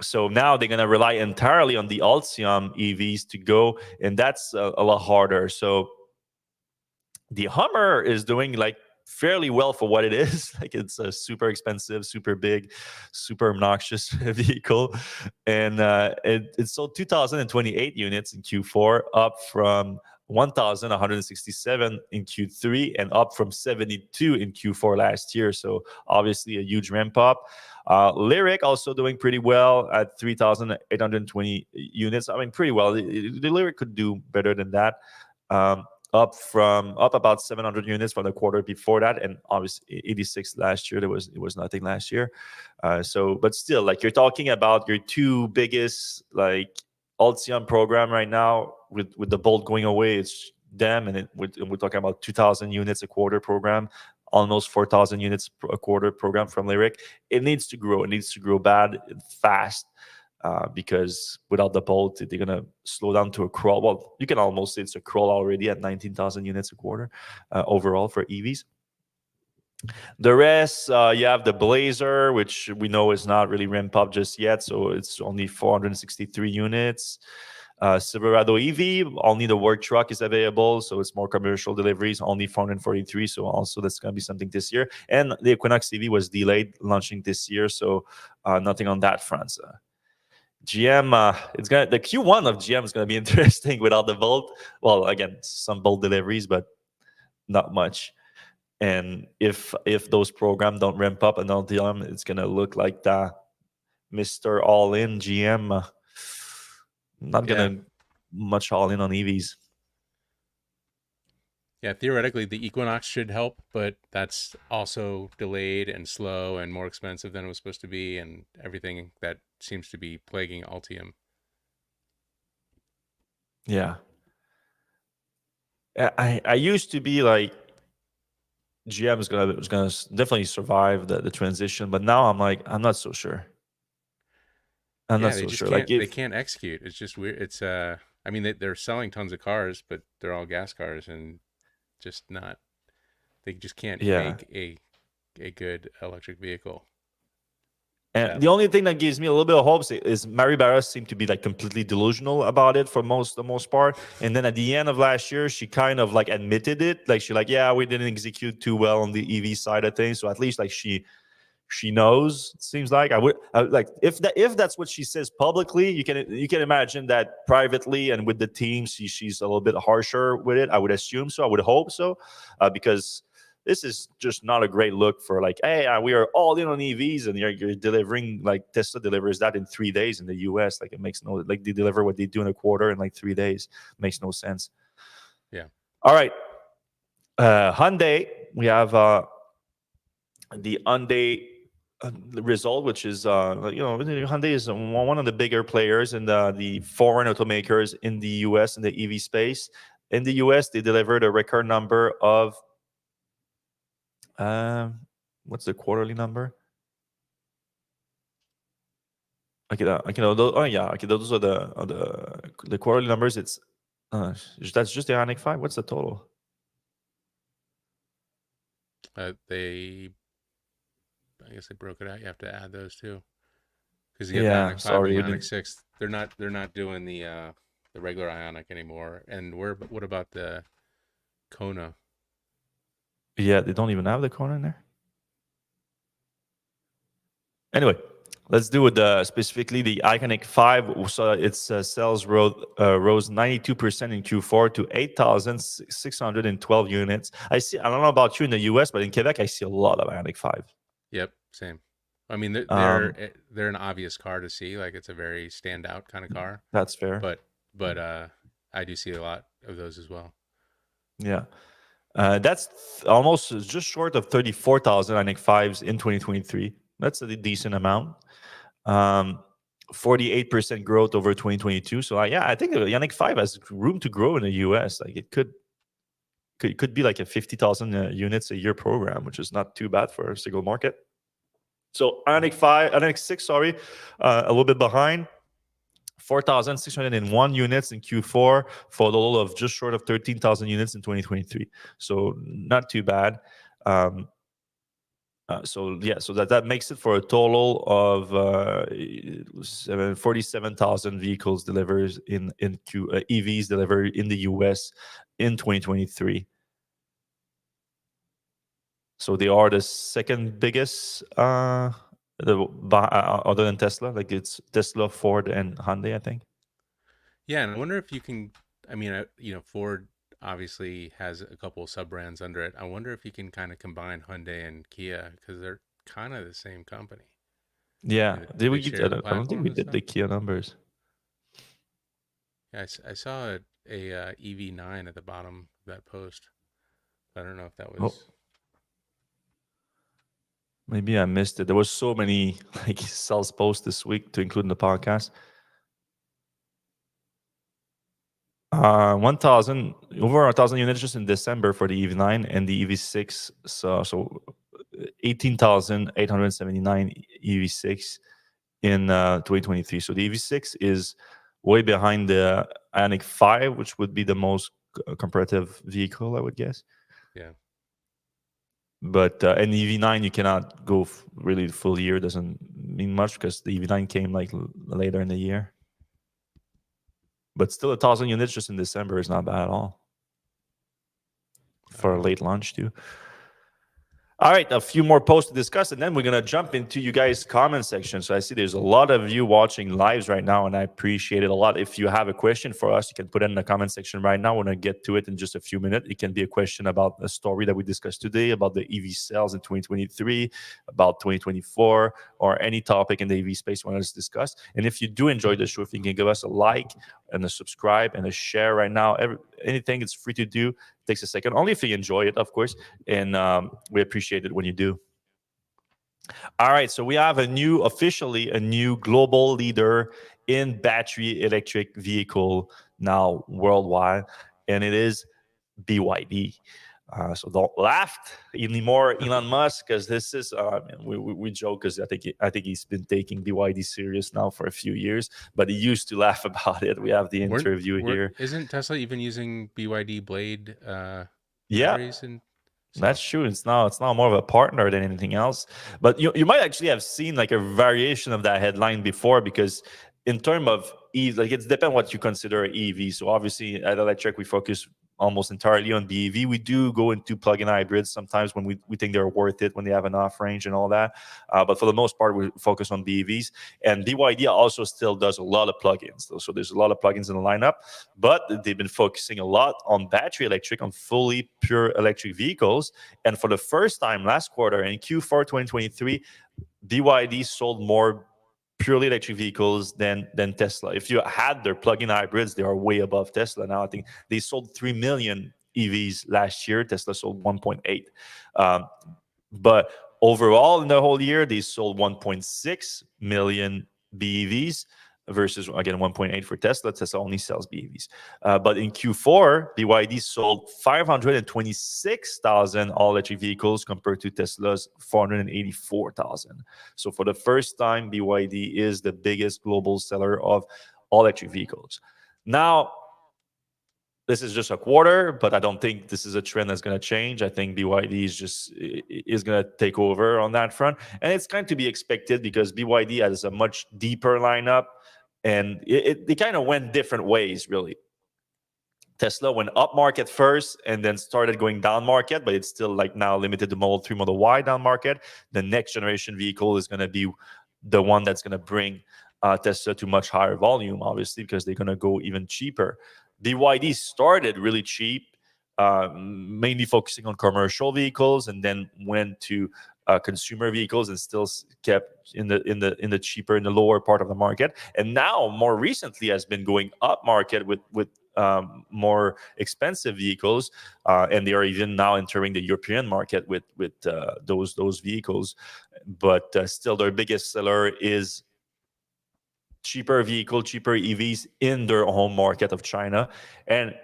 [SPEAKER 1] So now they're gonna rely entirely on the Ultium EVs to go, and that's a lot harder. So the Hummer is doing like fairly well for what it is. Like it's a super expensive, super big, super obnoxious vehicle, and it sold 2,028 units in Q4, up from 1,167 in Q3, and up from 72 in Q4 last year. So obviously a huge ramp up. Lyric also doing pretty well at 3,820 units. I mean, pretty well. The Lyric could do better than that. Up about 700 units from the quarter before that, and obviously 86 last year. It was nothing last year. But still, like you're talking about your two biggest like Ultium program right now with the Bolt going away. It's them, and we're talking about 2,000 units a quarter program, almost 4,000 units a quarter program from Lyric. It needs to grow. It needs to grow bad and fast. Because without the Bolt, they're going to slow down to a crawl. Well, you can almost say it's a crawl already at 19,000 units a quarter overall for EVs. The rest, you have the Blazer, which we know is not really ramp up just yet. So it's only 463 units. Silverado EV, only the work truck is available. So it's more commercial deliveries, only 443. So also that's going to be something this year. And the Equinox EV was delayed launching this year. So nothing on that front. So GM, the Q1 of GM is gonna be interesting without the Bolt. Well, again, some Bolt deliveries, but not much. And if those programs don't ramp up and LTM, it's gonna look like the Mr. All In GM. Not gonna much all in on EVs.
[SPEAKER 2] Yeah, theoretically, the Equinox should help, but that's also delayed and slow and more expensive than it was supposed to be, and everything that seems to be plaguing Ultium.
[SPEAKER 1] Yeah. I used to be like GM is gonna definitely survive the transition, but now I'm like I'm not so sure. I'm
[SPEAKER 2] Yeah,
[SPEAKER 1] not
[SPEAKER 2] they
[SPEAKER 1] so
[SPEAKER 2] just
[SPEAKER 1] sure. Like
[SPEAKER 2] can't. They
[SPEAKER 1] if
[SPEAKER 2] can't execute. It's just weird. It's I mean, they're selling tons of cars, but they're all gas cars, and just not. They just can't
[SPEAKER 1] yeah.
[SPEAKER 2] make a good electric vehicle.
[SPEAKER 1] And the only thing that gives me a little bit of hope is Mary Barras seemed to be like completely delusional about it for the most part. And then at the end of last year, she kind of like admitted it. Like yeah, we didn't execute too well on the EV side of things. So at least like she knows. It seems like I would like if that's what she says publicly, you can imagine that privately and with the team, she's a little bit harsher with it. I would assume so. I would hope so, because this is just not a great look for like, hey, we are all in on EVs, and you're delivering like Tesla delivers that in 3 days in the US. Like it makes no, like they deliver what they do in a quarter in like 3 days. Makes no sense.
[SPEAKER 2] Yeah.
[SPEAKER 1] All right. Hyundai, we have the Hyundai result, which is Hyundai is one of the bigger players in the foreign automakers in the US in the EV space. In the US, they delivered a record number of what's the quarterly number? Okay, those are the quarterly numbers. It's that's just the IONIQ 5. What's the total?
[SPEAKER 2] I guess they broke it out. You have to add those too, because you have the IONIQ 5 and the IONIQ 6. They're not doing the regular IONIQ anymore. And what about the Kona?
[SPEAKER 1] Yeah, they don't even have the Kona in there. Anyway, let's do it specifically the IONIQ 5. So its sales rose 92% in Q4 to 8,612 units. I don't know about you in the US, but in Quebec, I see a lot of IONIQ 5.
[SPEAKER 2] Yep, same. I mean, they're an obvious car to see. Like it's a very standout kind of car.
[SPEAKER 1] That's fair.
[SPEAKER 2] But I do see a lot of those as well.
[SPEAKER 1] Yeah. That's almost just short of 34,000 IONIQ 5s in 2023. That's a decent amount. 48% growth over 2022. So I think the IONIQ 5 has room to grow in the US. Like it could be like a 50,000 units a year program, which is not too bad for a single market. So IONIQ 6, a little bit behind. 4,601 units in Q4 for a total of just short of 13,000 units in 2023. So not too bad. So that makes it for a total of 47,000 vehicles delivered in EVs delivered in the US in 2023. So they are the second biggest, other than Tesla. Like it's Tesla, Ford, and Hyundai, I think.
[SPEAKER 2] Yeah, and I wonder if you can. I mean, Ford obviously has a couple of sub brands under it. I wonder if you can kind of combine Hyundai and Kia because they're kind of the same company.
[SPEAKER 1] Yeah, did we get? I don't think we did
[SPEAKER 2] stuff?
[SPEAKER 1] the Kia numbers.
[SPEAKER 2] Yeah, I saw a EV9 at the bottom of that post. I don't know if that was.
[SPEAKER 1] Maybe I missed it. There was so many like sales posts this week to include in the podcast. 1,000 over 1,000 units just in December for the EV9 and the EV6. So 18,879 EV6 in 2023. So the EV6 is way behind the IONIQ 5, which would be the most comparative vehicle, I would guess.
[SPEAKER 2] Yeah.
[SPEAKER 1] But and the EV9 you cannot go really the full year. Doesn't mean much because the EV9 came like later in the year. But still, 1,000 units just in December is not bad at all for a late launch too. All right, a few more posts to discuss, and then we're going to jump into you guys' comment section. So I see there's a lot of you watching lives right now, and I appreciate it a lot. If you have a question for us, you can put it in the comment section right now. We're going to get to it in just a few minutes. It can be a question about a story that we discussed today, about the EV sales in 2023, about 2024, or any topic in the EV space you want us to discuss. And if you do enjoy the show, if you can give us a like and a subscribe and a share right now, anything it's free to do. Takes a second, only if you enjoy it, of course, and we appreciate it when you do. All right, so we have officially a new global leader in battery electric vehicle now worldwide, and it is BYD. So don't laugh anymore, Elon Musk, because this is we joke because I think he's been taking BYD serious now for a few years, but he used to laugh about it. We have the interview here.
[SPEAKER 2] Isn't Tesla even using BYD Blade
[SPEAKER 1] Yeah.
[SPEAKER 2] batteries? And So
[SPEAKER 1] That's true. It's now more of a partner than anything else. But you might actually have seen like a variation of that headline before, because in terms of like it's depend what you consider an EV. So obviously at Electrek we focus almost entirely on BEV. We do go into plug-in hybrids sometimes when we think they're worth it, when they have enough range and all that. But for the most part, we focus on BEVs. And BYD also still does a lot of plug-ins. So there's a lot of plug-ins in the lineup, but they've been focusing a lot on battery electric, on fully pure electric vehicles. And for the first time last quarter in Q4 2023, BYD sold more purely electric vehicles than Tesla. If you had their plug-in hybrids, they are way above Tesla now. I think they sold 3 million EVs last year. Tesla sold 1.8. But overall, in the whole year, they sold 1.6 million BEVs versus, again, 1.8 for Tesla. Tesla only sells BEVs. But in Q4, BYD sold 526,000 all-electric vehicles compared to Tesla's 484,000. So for the first time, BYD is the biggest global seller of all-electric vehicles. Now, this is just a quarter, but I don't think this is a trend that's going to change. I think BYD is going to take over on that front, and it's kind of to be expected because BYD has a much deeper lineup, and they kind of went different ways, really. Tesla went up market first and then started going down market, but it's still like now limited to Model 3, Model Y down market. The next generation vehicle is going to be the one that's going to bring Tesla to much higher volume, obviously, because they're going to go even cheaper. BYD started really cheap, mainly focusing on commercial vehicles, and then went to consumer vehicles, and still kept in the cheaper, in the lower part of the market. And now, more recently, has been going up market with more expensive vehicles, and they are even now entering the European market with those vehicles. But still, their biggest seller is cheaper EVs in their home market of China. And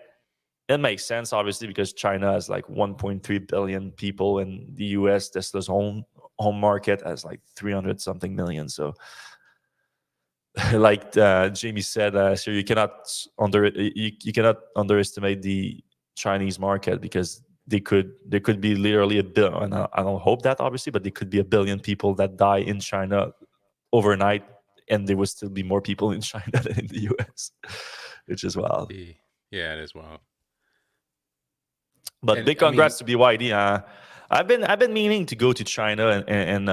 [SPEAKER 1] it makes sense, obviously, because China has like 1.3 billion people, and the US, Tesla's home market, has like 300 something million. So like Jamie said, so you cannot underestimate the Chinese market, because they could be literally a billion, and I don't hope that, obviously, but they could be a billion people that die in China overnight, and there would still be more people in China than in the US, which is wild.
[SPEAKER 2] Yeah, it is wild.
[SPEAKER 1] But
[SPEAKER 2] And
[SPEAKER 1] big
[SPEAKER 2] I mean,
[SPEAKER 1] congrats to BYD. I've been meaning to go to China and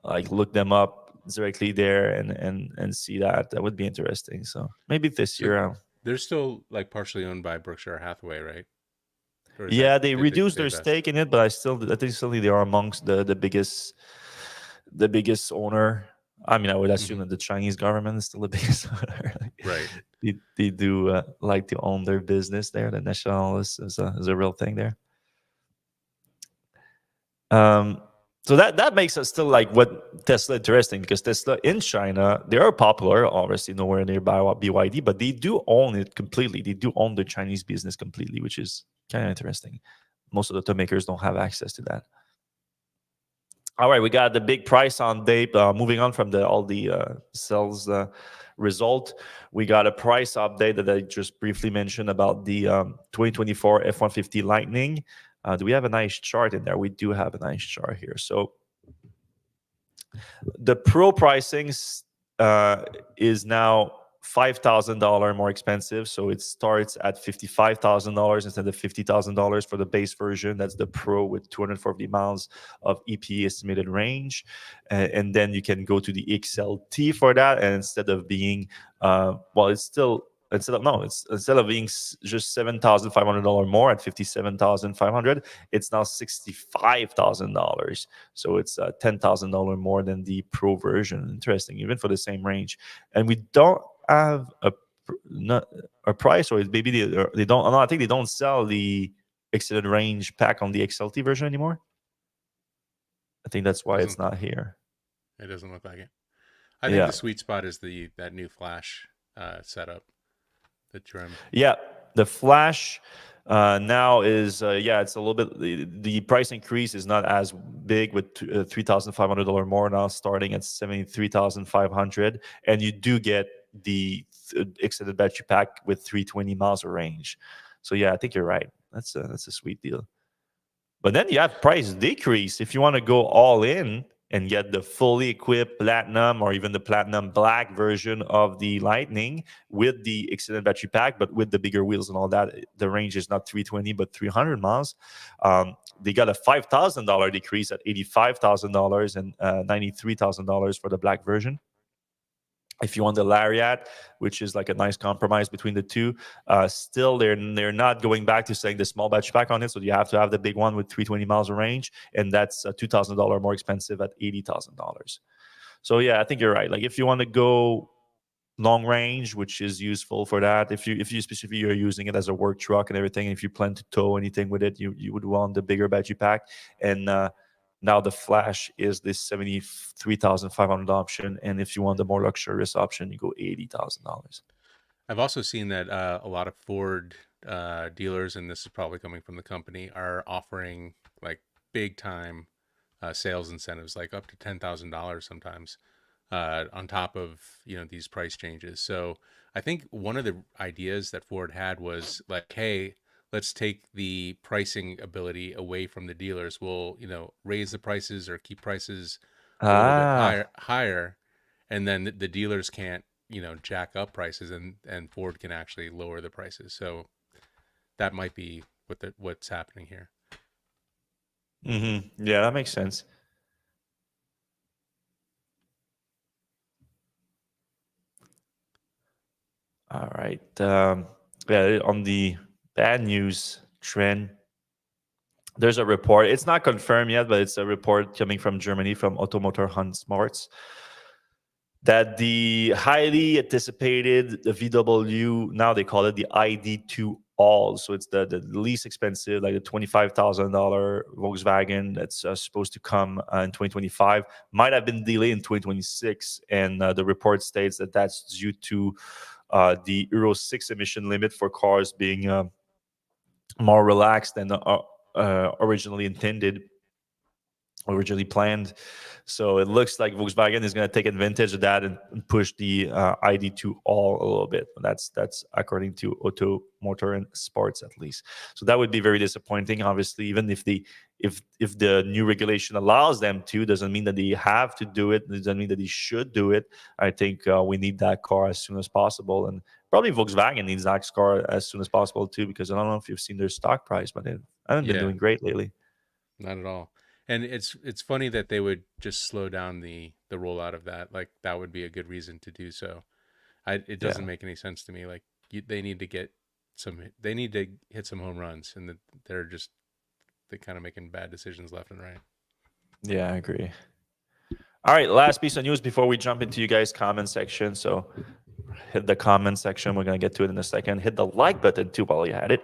[SPEAKER 1] like look them up directly there and see that. That would be interesting. So maybe this
[SPEAKER 2] so
[SPEAKER 1] year.
[SPEAKER 2] they're still like partially owned by Berkshire Hathaway, right? Or is that
[SPEAKER 1] Yeah, they reduced
[SPEAKER 2] they
[SPEAKER 1] their
[SPEAKER 2] invest?
[SPEAKER 1] stake in it, but I think still they are amongst the biggest owner. I mean, I would assume
[SPEAKER 2] Hmm.
[SPEAKER 1] that the Chinese government is still the biggest owner.
[SPEAKER 2] Right.
[SPEAKER 1] They do like to own their business there. The nationalists is a real thing there. Um, so that makes us still like what Tesla interesting, because Tesla in China, they are popular, obviously nowhere nearby BYD, but they do own it completely. They do own the Chinese business completely, which is kind of interesting. Most of the automakers don't have access to that. All right, we got the big price on day. Moving on from all the sales result, we got a price update that I just briefly mentioned about the 2024 F-150 Lightning. Do we have a nice chart in there? We do have a nice chart here. So the Pro pricing is now $5,000 more expensive. So it starts at $55,000 instead of $50,000 for the base version. That's the Pro with 240 miles of EPA estimated range. And then you can go to the XLT for that. And instead of being, it's still, instead of being just $7,500 more at $57,500, it's now $65,000. So it's $10,000 more than the Pro version. Interesting, even for the same range. And we don't have a price, or maybe they don't. No, I think they don't sell the extended range pack on the XLT version anymore. I think that's why it's not here.
[SPEAKER 2] It doesn't look like it. I think
[SPEAKER 1] Yeah.
[SPEAKER 2] the sweet spot is that new Flash setup, the trim.
[SPEAKER 1] Yeah, the Flash now is it's a little bit. The price increase is not as big, with $3,500 more now, starting at $73,500, and you do get the extended battery pack with 320 miles of range. So yeah, I think you're right. That's a sweet deal. But then you have price decrease. If you want to go all in and get the fully equipped platinum or even the platinum black version of the Lightning with the extended battery pack, but with the bigger wheels and all that, the range is not 320 but 300 miles. They got a $5,000 decrease at $85,000 and $93,000 for the black version. If you want the Lariat, which is like a nice compromise between the two, still they're not going back to saying the small battery pack on it, so you have to have the big one with 320 miles of range, and that's $2,000 more expensive at $80,000. So yeah, I think you're right. Like if you want to go long range, which is useful for that, if you specifically are using it as a work truck and everything, if you plan to tow anything with it, you would want the bigger battery pack. And now the Flash is this $73,500 option, and if you want the more luxurious option, you go $80,000.
[SPEAKER 2] I've also seen that a lot of Ford dealers, and this is probably coming from the company, are offering like big time sales incentives, like up to $10,000 sometimes, on top of these price changes. So I think one of the ideas that Ford had was like, hey, let's take the pricing ability away from the dealers. We'll raise the prices or keep prices a little bit higher, and then the dealers can't jack up prices, and Ford can actually lower the prices. So that might be what's happening here.
[SPEAKER 1] Yeah, that makes sense. All right. Yeah, on the bad news trend, there's a report. It's not confirmed yet, but it's a report coming from Germany from Automotor Hundsmarts that the highly anticipated the VW, now they call it the ID2 All. So it's the least expensive, like the $25,000 Volkswagen that's supposed to come in 2025, might have been delayed in 2026. And the report states that that's due to the Euro 6 emission limit for cars being more relaxed than originally planned. So it looks like Volkswagen is going to take advantage of that and push the ID2 All a little bit. That's according to Automotor and Sports, at least. So that would be very disappointing. Obviously, even if the new regulation allows them to, doesn't mean that they have to do it. It doesn't mean that they should do it. I think we need that car as soon as possible, and probably Volkswagen needs that car as soon as possible too, because I don't know if you've seen their stock price, but they haven't been doing great lately.
[SPEAKER 2] Not at all. And it's funny that they would just slow down the rollout of that. Like that would be a good reason to do so. It doesn't make any sense to me. Like they need to hit some home runs, and they're kind of making bad decisions left and right.
[SPEAKER 1] Yeah, I agree. All right, last piece of news before we jump into you guys' comment section. So hit the comment section. We're gonna get to it in a second. Hit the like button too while you had it.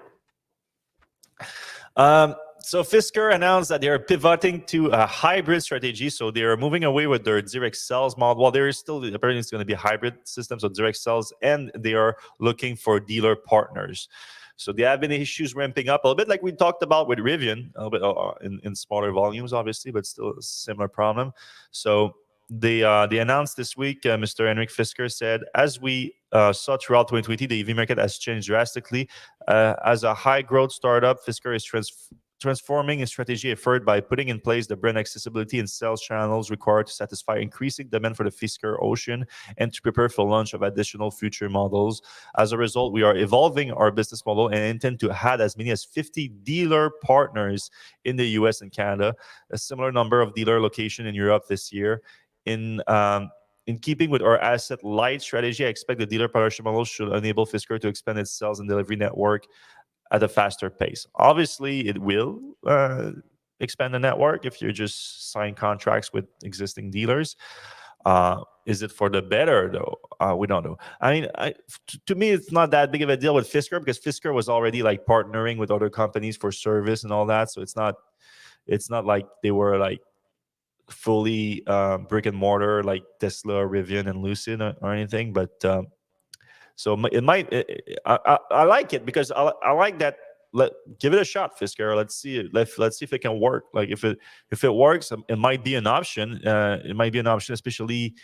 [SPEAKER 1] So Fisker announced that they are pivoting to a hybrid strategy. So they are moving away with their direct sales model. Well, there is still apparently it's going to be a hybrid system, so direct sales, and they are looking for dealer partners. So they have been issues ramping up a little bit, like we talked about with Rivian, a little bit in smaller volumes, obviously, but still a similar problem. So they announced this week, Mr. Henrik Fisker said, as we saw throughout 2020, the EV market has changed drastically. As a high growth startup, Fisker is transforming its strategy effort by putting in place the brand accessibility and sales channels required to satisfy increasing demand for the Fisker Ocean and to prepare for launch of additional future models. As a result, we are evolving our business model and intend to add as many as 50 dealer partners in the US and Canada, a similar number of dealer locations in Europe this year. In keeping with our asset light strategy, I expect the dealer partnership model should enable Fisker to expand its sales and delivery network at a faster pace. Obviously, it will expand the network if you just sign contracts with existing dealers. Is it for the better, though? We don't know. I mean, to me, it's not that big of a deal with Fisker because Fisker was already like partnering with other companies for service and all that. So it's not like they were like fully brick and mortar like Tesla, Rivian, and Lucid or anything. But so it might. I like it because I like that. Give it a shot, Fisker. Let's see it. Let's see if it can work. Like if it works, it might be an option. It might be an option, especially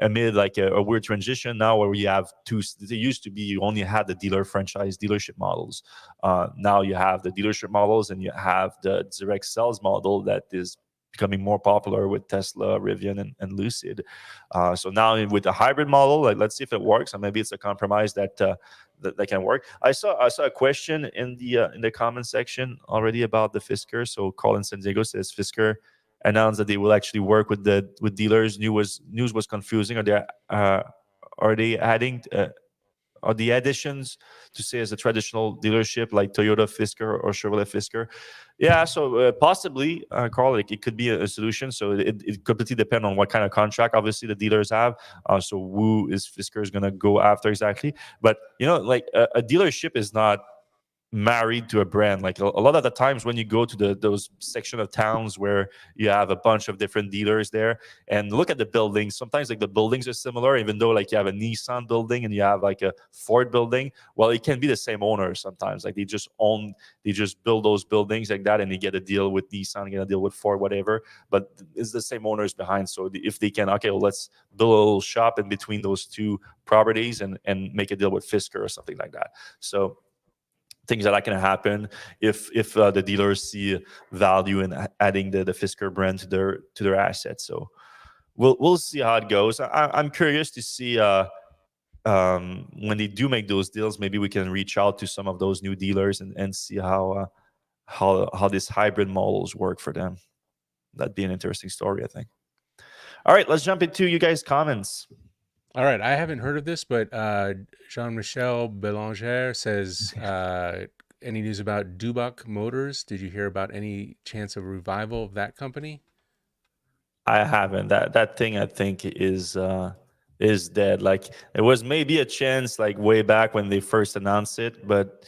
[SPEAKER 1] amid like a weird transition now where we have two. It used to be you only had the dealer franchise dealership models. Now you have the dealership models and you have the direct sales model that is becoming more popular with Tesla, Rivian, and Lucid. So now with the hybrid model, like let's see if it works, and maybe it's a compromise that that can work. I saw a question in the comment section already about the Fisker. So Carl in San Diego says Fisker announced that they will actually work with dealers. News was confusing. Are they adding? Are the additions to say as a traditional dealership like Toyota Fisker or Chevrolet Fisker? Yeah, so possibly, Carl, it could be a solution. So it completely depend on what kind of contract, obviously, the dealers have. So who is Fisker is going to go after exactly? But, like a dealership is not married to a brand. Like a lot of the times when you go to those section of towns where you have a bunch of different dealers there and look at the buildings, sometimes like the buildings are similar, even though like you have a Nissan building and you have like a Ford building. Well, it can be the same owner sometimes. Like they just build those buildings like that, and they get a deal with Nissan, get a deal with Ford, whatever. But it's the same owners behind. So if they can, okay, well, let's build a little shop in between those two properties and make a deal with Fisker or something like that. So things that can happen if the dealers see value in adding the Fisker brand to their assets. So we'll see how it goes. I'm curious to see when they do make those deals. Maybe we can reach out to some of those new dealers and see how these hybrid models work for them. That'd be an interesting story, I think. All right, let's jump into you guys' comments.
[SPEAKER 2] All right, I haven't heard of this, but Jean-Michel Belanger says, any news about Dubak Motors? Did you hear about any chance of revival of that company?
[SPEAKER 1] I haven't. That thing I think is dead. Like it was maybe a chance like way back when they first announced it, but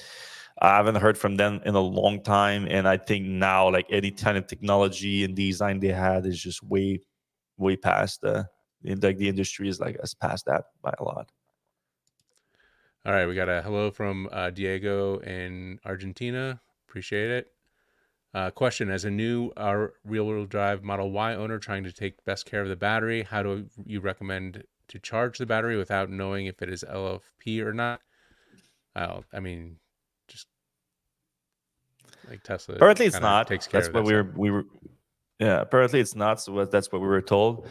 [SPEAKER 1] I haven't heard from them in a long time. And I think now like any kind of technology and design they had is just way past the industry is like has passed that by a lot.
[SPEAKER 2] All right, we got a hello from Diego in Argentina. Appreciate it. Question: as a new rear-wheel drive Model Y owner trying to take best care of the battery, how do you recommend to charge the battery without knowing if it is LFP or not? I mean, just like Tesla.
[SPEAKER 1] Apparently, it's not.
[SPEAKER 2] Takes care
[SPEAKER 1] That's
[SPEAKER 2] of
[SPEAKER 1] what
[SPEAKER 2] that
[SPEAKER 1] we were. Yeah, apparently it's not. So that's what we were told.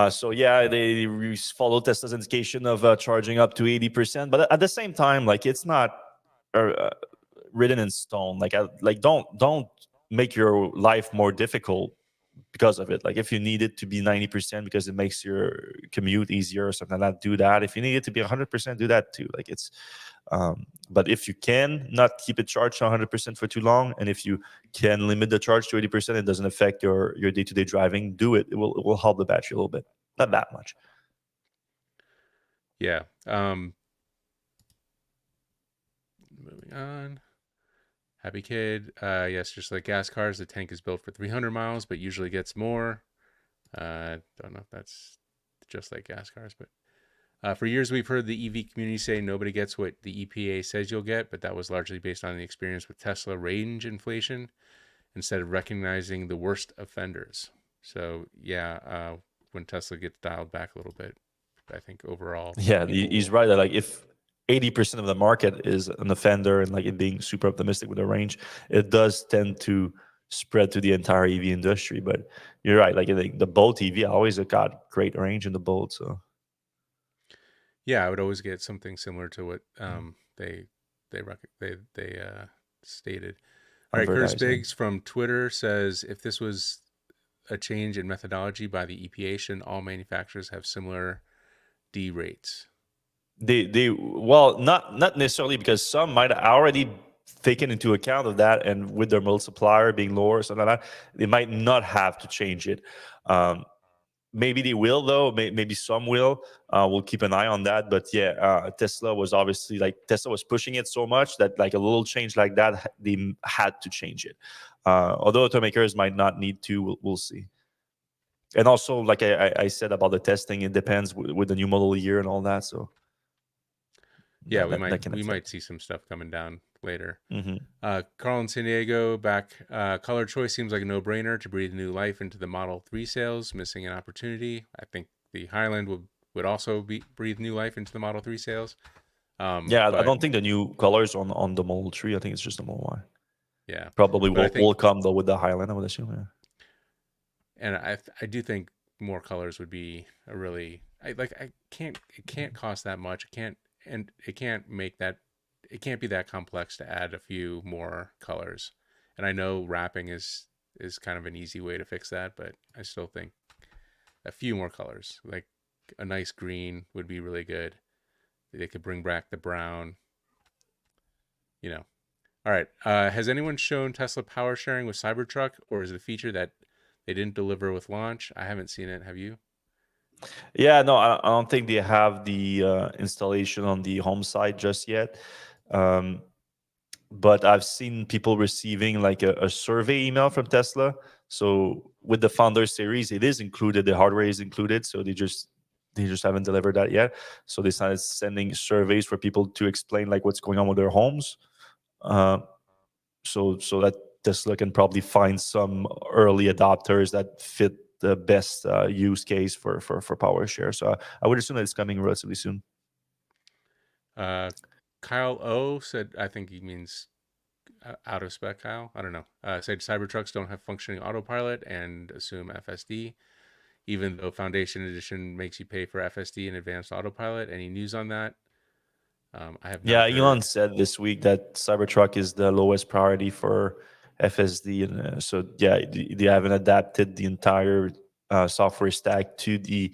[SPEAKER 1] So yeah, they follow Tesla's indication of charging up to 80%, but at the same time, like it's not written in stone. Like don't make your life more difficult because of it. Like if you need it to be 90% because it makes your commute easier or something like that, do that. If you need it to be 100%, do that too. Like it's but if you can not keep it charged 100% for too long, and if you can limit the charge to 80%, it doesn't affect your day-to-day driving, do it. It will help the battery a little bit, not that much.
[SPEAKER 2] Yeah. Moving on. Happy Kid. Yes, just like gas cars, the tank is built for 300 miles, but usually gets more. Don't know if that's just like gas cars, but for years we've heard the EV community say nobody gets what the EPA says you'll get, but that was largely based on the experience with Tesla range inflation instead of recognizing the worst offenders. So yeah, when Tesla gets dialed back a little bit, I think overall.
[SPEAKER 1] Yeah, he's right. That like if 80% of the market is an offender and like it being super optimistic with the range, it does tend to spread to the entire EV industry. But you're right. Like the Bolt EV always got great range in the Bolt. So
[SPEAKER 2] yeah, I would always get something similar to what they stated. All right, Curtis Biggs from Twitter says, if this was a change in methodology by the EPA, shouldn't all manufacturers have similar D rates?
[SPEAKER 1] Well, not necessarily, because some might already taken into account of that, and with their multiplier being lower or something like that, they might not have to change it. Maybe they will, though. Maybe some will. We'll keep an eye on that. But yeah, Tesla was obviously Tesla was pushing it so much that like a little change like that, they had to change it. Although automakers might not need to, we'll see. And also, like I said about the testing, it depends with the new model year and all that. So
[SPEAKER 2] yeah, we might see some stuff coming down later.
[SPEAKER 1] Mm-hmm.
[SPEAKER 2] Carl in San Diego back. Color choice seems like a no-brainer to breathe new life into the Model 3 sales. Missing an opportunity. I think the Highland would also breathe new life into the Model 3 sales.
[SPEAKER 1] Yeah, I
[SPEAKER 2] But
[SPEAKER 1] don't think the new colors on the Model 3. I think it's just the Model Y.
[SPEAKER 2] yeah,
[SPEAKER 1] Probably
[SPEAKER 2] but I
[SPEAKER 1] will
[SPEAKER 2] think,
[SPEAKER 1] come though with the Highland, I would assume. Yeah.
[SPEAKER 2] and I do think more colors would be a really, I can't, it can't cost that much. It can't, and it can't make that, it can't be that complex to add a few more colors. And I know wrapping is kind of an easy way to fix that, but I still think a few more colors, like a nice green would be really good. They could bring back the brown, you know. All right. Has anyone shown Tesla power sharing with Cybertruck, or is it a feature that they didn't deliver with launch? I haven't seen it. Have you?
[SPEAKER 1] Yeah, no, I don't think they have the installation on the home side just yet. Um, but I've seen people receiving like a survey email from Tesla. So with the Founder series, it is included. The hardware is included. So they just haven't delivered that yet. So they started sending surveys for people to explain like what's going on with their homes. Uh, so that Tesla can probably find some early adopters that fit the best use case for power share. So I would assume that it's coming relatively soon.
[SPEAKER 2] Uh, Kyle O said, I think he means out of spec, Kyle. I don't know. Said Cybertrucks don't have functioning autopilot and assume FSD, even though Foundation Edition makes you pay for FSD and advanced autopilot. Any news on that? I have
[SPEAKER 1] Yeah,
[SPEAKER 2] not
[SPEAKER 1] Elon
[SPEAKER 2] heard.
[SPEAKER 1] said this week that Cybertruck is the lowest priority for FSD, and so yeah, they haven't adapted the entire software stack to the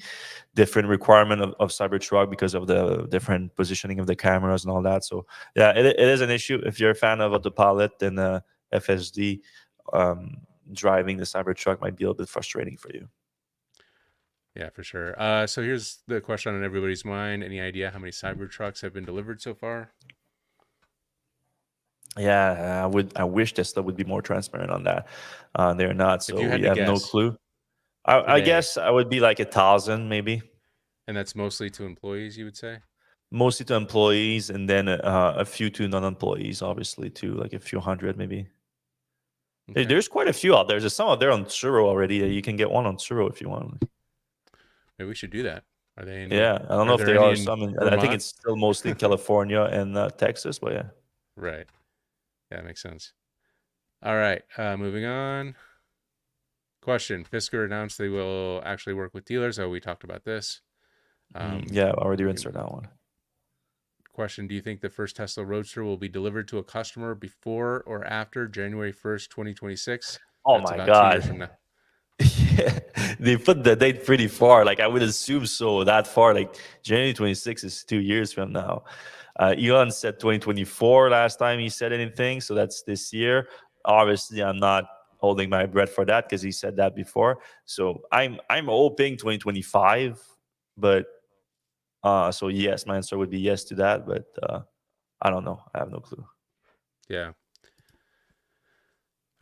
[SPEAKER 1] different requirement of Cybertruck because of the different positioning of the cameras and all that. So yeah, it is an issue. If you're a fan of autopilot, then FSD um, driving the Cybertruck might be a little bit frustrating for you.
[SPEAKER 2] Yeah, for sure. So here's the question on everybody's mind. Any idea how many Cybertrucks have been delivered so far?
[SPEAKER 1] Yeah, I wish Tesla would be more transparent on that. They're not,
[SPEAKER 2] If
[SPEAKER 1] so
[SPEAKER 2] you had
[SPEAKER 1] we
[SPEAKER 2] to
[SPEAKER 1] have no
[SPEAKER 2] guess
[SPEAKER 1] clue. I
[SPEAKER 2] today,
[SPEAKER 1] guess I would be like 1,000 maybe,
[SPEAKER 2] and that's mostly to employees, you would say?
[SPEAKER 1] mostly to employees, and then a few to non-employees, obviously, too, like a few hundred maybe.
[SPEAKER 2] Okay.
[SPEAKER 1] There's quite a few out there. There's some out there on Turo already. You can get one on Turo if you want.
[SPEAKER 2] Maybe we should do that.
[SPEAKER 1] Yeah, I don't know
[SPEAKER 2] Are
[SPEAKER 1] if
[SPEAKER 2] there
[SPEAKER 1] there
[SPEAKER 2] any
[SPEAKER 1] are
[SPEAKER 2] in
[SPEAKER 1] some. I think
[SPEAKER 2] Vermont?
[SPEAKER 1] it's still mostly in California and Texas, but yeah.
[SPEAKER 2] Right. Yeah, that makes sense. All right. Moving on. Question. Fisker announced they will actually work with dealers. Oh, we talked about this.
[SPEAKER 1] Yeah, I already
[SPEAKER 2] We
[SPEAKER 1] answered
[SPEAKER 2] can
[SPEAKER 1] that one.
[SPEAKER 2] question. Do you think the first Tesla Roadster will be delivered to a customer before or after January 1st, 2026?
[SPEAKER 1] Oh
[SPEAKER 2] That's
[SPEAKER 1] my
[SPEAKER 2] about 2 years from
[SPEAKER 1] God.
[SPEAKER 2] now.
[SPEAKER 1] Yeah, they put the date pretty far. Like I would assume so that far. Like January 26 is 2 years from now. Elon said 2024 last time he said anything, so that's this year. Obviously, I'm not holding my breath for that because he said that before. So I'm hoping 2025, but so yes, my answer would be yes to that. But I don't know. I have no clue.
[SPEAKER 2] Yeah.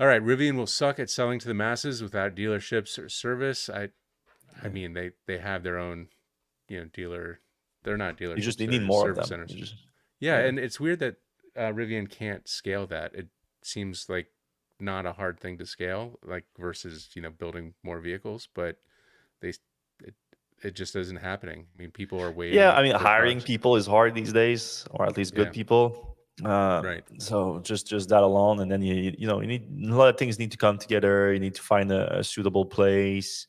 [SPEAKER 2] All right. Rivian will suck at selling to the masses without dealerships or service. I
[SPEAKER 1] Yeah.
[SPEAKER 2] mean, they have their own, dealer. They're not
[SPEAKER 1] They
[SPEAKER 2] dealerships.
[SPEAKER 1] need
[SPEAKER 2] They're
[SPEAKER 1] more of
[SPEAKER 2] service
[SPEAKER 1] them.
[SPEAKER 2] centers. Yeah,
[SPEAKER 1] Yeah.
[SPEAKER 2] and it's weird that Rivian can't scale that. It seems like not a hard thing to scale, like versus building more vehicles, but they it, it just isn't happening. I mean, people are
[SPEAKER 1] Yeah,
[SPEAKER 2] waiting
[SPEAKER 1] I mean,
[SPEAKER 2] for
[SPEAKER 1] hiring
[SPEAKER 2] cars.
[SPEAKER 1] people is hard these days, or at least good
[SPEAKER 2] Yeah,
[SPEAKER 1] people.
[SPEAKER 2] right.
[SPEAKER 1] So just that alone, and then you need a lot of things need to come together. You need to find a suitable place.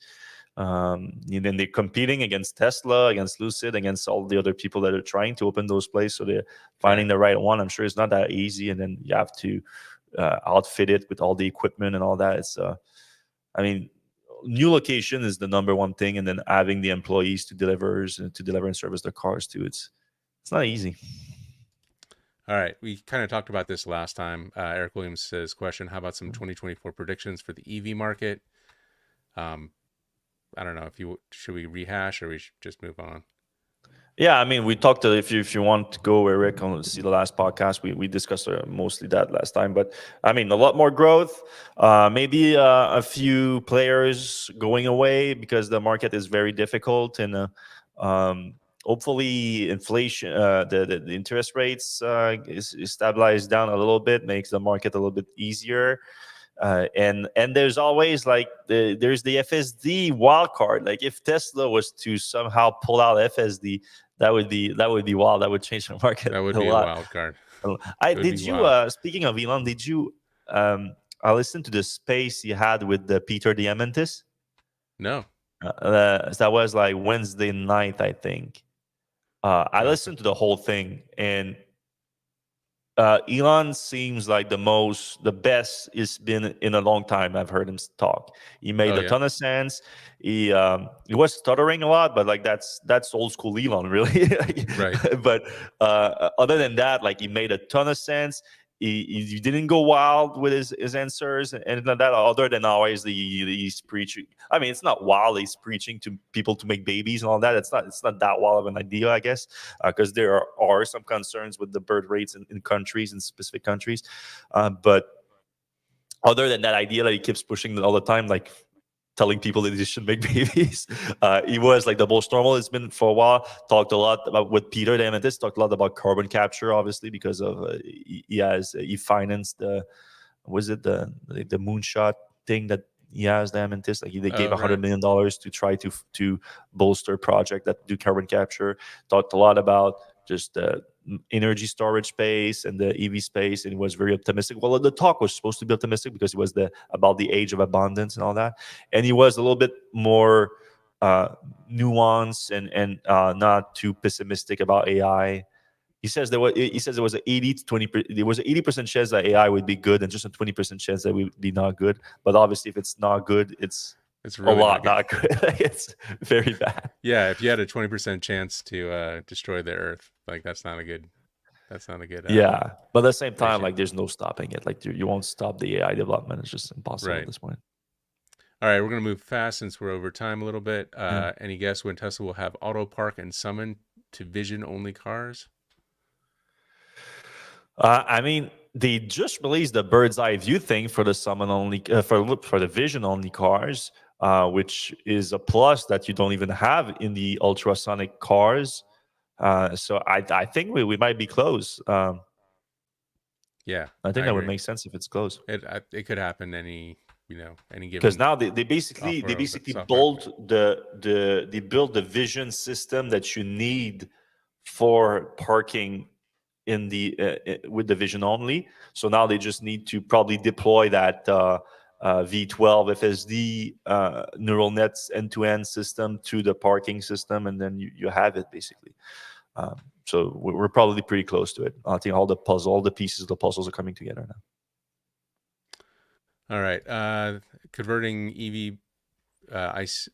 [SPEAKER 1] And then they're competing against Tesla, against Lucid, against all the other people that are trying to open those places. So they're finding
[SPEAKER 2] Fair.
[SPEAKER 1] the right one. I'm sure it's not that easy, and then you have to outfit it with all the equipment and all that. It's I mean, new location is the number one thing, and then having the employees to deliver and service their cars too. It's not easy.
[SPEAKER 2] All right, we kind of talked about this last time. Eric Williams says, "Question: How about some 2024 predictions for the EV market?" Um, I don't know if you should we rehash or we should just move on.
[SPEAKER 1] Yeah, I mean, we talked. If you want to go, Eric, on see the last podcast, we discussed mostly that last time. But I mean, a lot more growth. Maybe a few players going away because the market is very difficult, and hopefully, inflation, the interest rates is stabilized down a little bit, makes the market a little bit easier. And there's always like there's the FSD wild card. Like if Tesla was to somehow pull out FSD, that would be wild. That would change the market
[SPEAKER 2] That would
[SPEAKER 1] a
[SPEAKER 2] be a
[SPEAKER 1] lot.
[SPEAKER 2] wild card.
[SPEAKER 1] I
[SPEAKER 2] It would
[SPEAKER 1] did
[SPEAKER 2] be
[SPEAKER 1] you
[SPEAKER 2] wild.
[SPEAKER 1] speaking of Elon, did you I listened to the space he had with the Peter Diamandis.
[SPEAKER 2] No.
[SPEAKER 1] That was like Wednesday night, I think. I
[SPEAKER 2] Gotcha.
[SPEAKER 1] listened to the whole thing, and Elon seems like the best it's been in a long time. I've heard him talk. He made
[SPEAKER 2] Oh
[SPEAKER 1] a
[SPEAKER 2] yeah.
[SPEAKER 1] ton of sense. He was stuttering a lot, but like that's old school Elon, really.
[SPEAKER 2] Right.
[SPEAKER 1] But other than that, like he made a ton of sense. He didn't go wild with his answers and like that. Other than always he's preaching. I mean, it's not wild. He's preaching to people to make babies and all that. It's not that wild of an idea, I guess, because there are some concerns with the birth rates in countries, in specific countries. But other than that idea that he keeps pushing all the time, like telling people that they should make babies. He was like the most normal it's been for a while. Talked a lot about with Peter Diamandis. Talked a lot about carbon capture, obviously, because of he financed the was it the moonshot thing that he has Diamandis. Like they gave
[SPEAKER 2] Oh right.
[SPEAKER 1] $100 million to try to bolster a project that do carbon capture. Talked a lot about just the energy storage space and the EV space, and he was very optimistic. Well, the talk was supposed to be optimistic because it was about the age of abundance and all that, and he was a little bit more nuanced and not too pessimistic about AI. He says there was an 80 to 20 there was an 80% chance that AI would be good and just a 20% chance that it would be not good. But obviously, if it's not good, it's
[SPEAKER 2] It's
[SPEAKER 1] a
[SPEAKER 2] really
[SPEAKER 1] lot
[SPEAKER 2] not good.
[SPEAKER 1] not good. It's very bad.
[SPEAKER 2] Yeah, if you had a 20% chance to destroy the Earth, like that's not a good. That's not a good
[SPEAKER 1] Yeah, but at the same time,
[SPEAKER 2] ratio.
[SPEAKER 1] like there's no stopping it. Like you won't stop the AI development. It's just impossible at
[SPEAKER 2] Right.
[SPEAKER 1] this point.
[SPEAKER 2] All right, we're gonna move fast since we're over time a little bit.
[SPEAKER 1] Yeah.
[SPEAKER 2] Any guess when Tesla will have auto park and summon to vision only cars?
[SPEAKER 1] I mean, they just released the bird's eye view thing for the summon only for the vision only cars, which is a plus that you don't even have in the ultrasonic cars. So I think we might be close.
[SPEAKER 2] Yeah,
[SPEAKER 1] I
[SPEAKER 2] I
[SPEAKER 1] think that would
[SPEAKER 2] agree.
[SPEAKER 1] make sense if it's close.
[SPEAKER 2] It could happen any
[SPEAKER 1] Because
[SPEAKER 2] given
[SPEAKER 1] now they basically
[SPEAKER 2] software update.
[SPEAKER 1] they build the vision system that you need for parking in the with the vision only. So now they just need to probably deploy that V12 FSD neural nets end-to-end system to the parking system, and then you have it basically. So we're probably pretty close to it. I think all the pieces of the puzzles are coming together now.
[SPEAKER 2] All right, converting EV ICE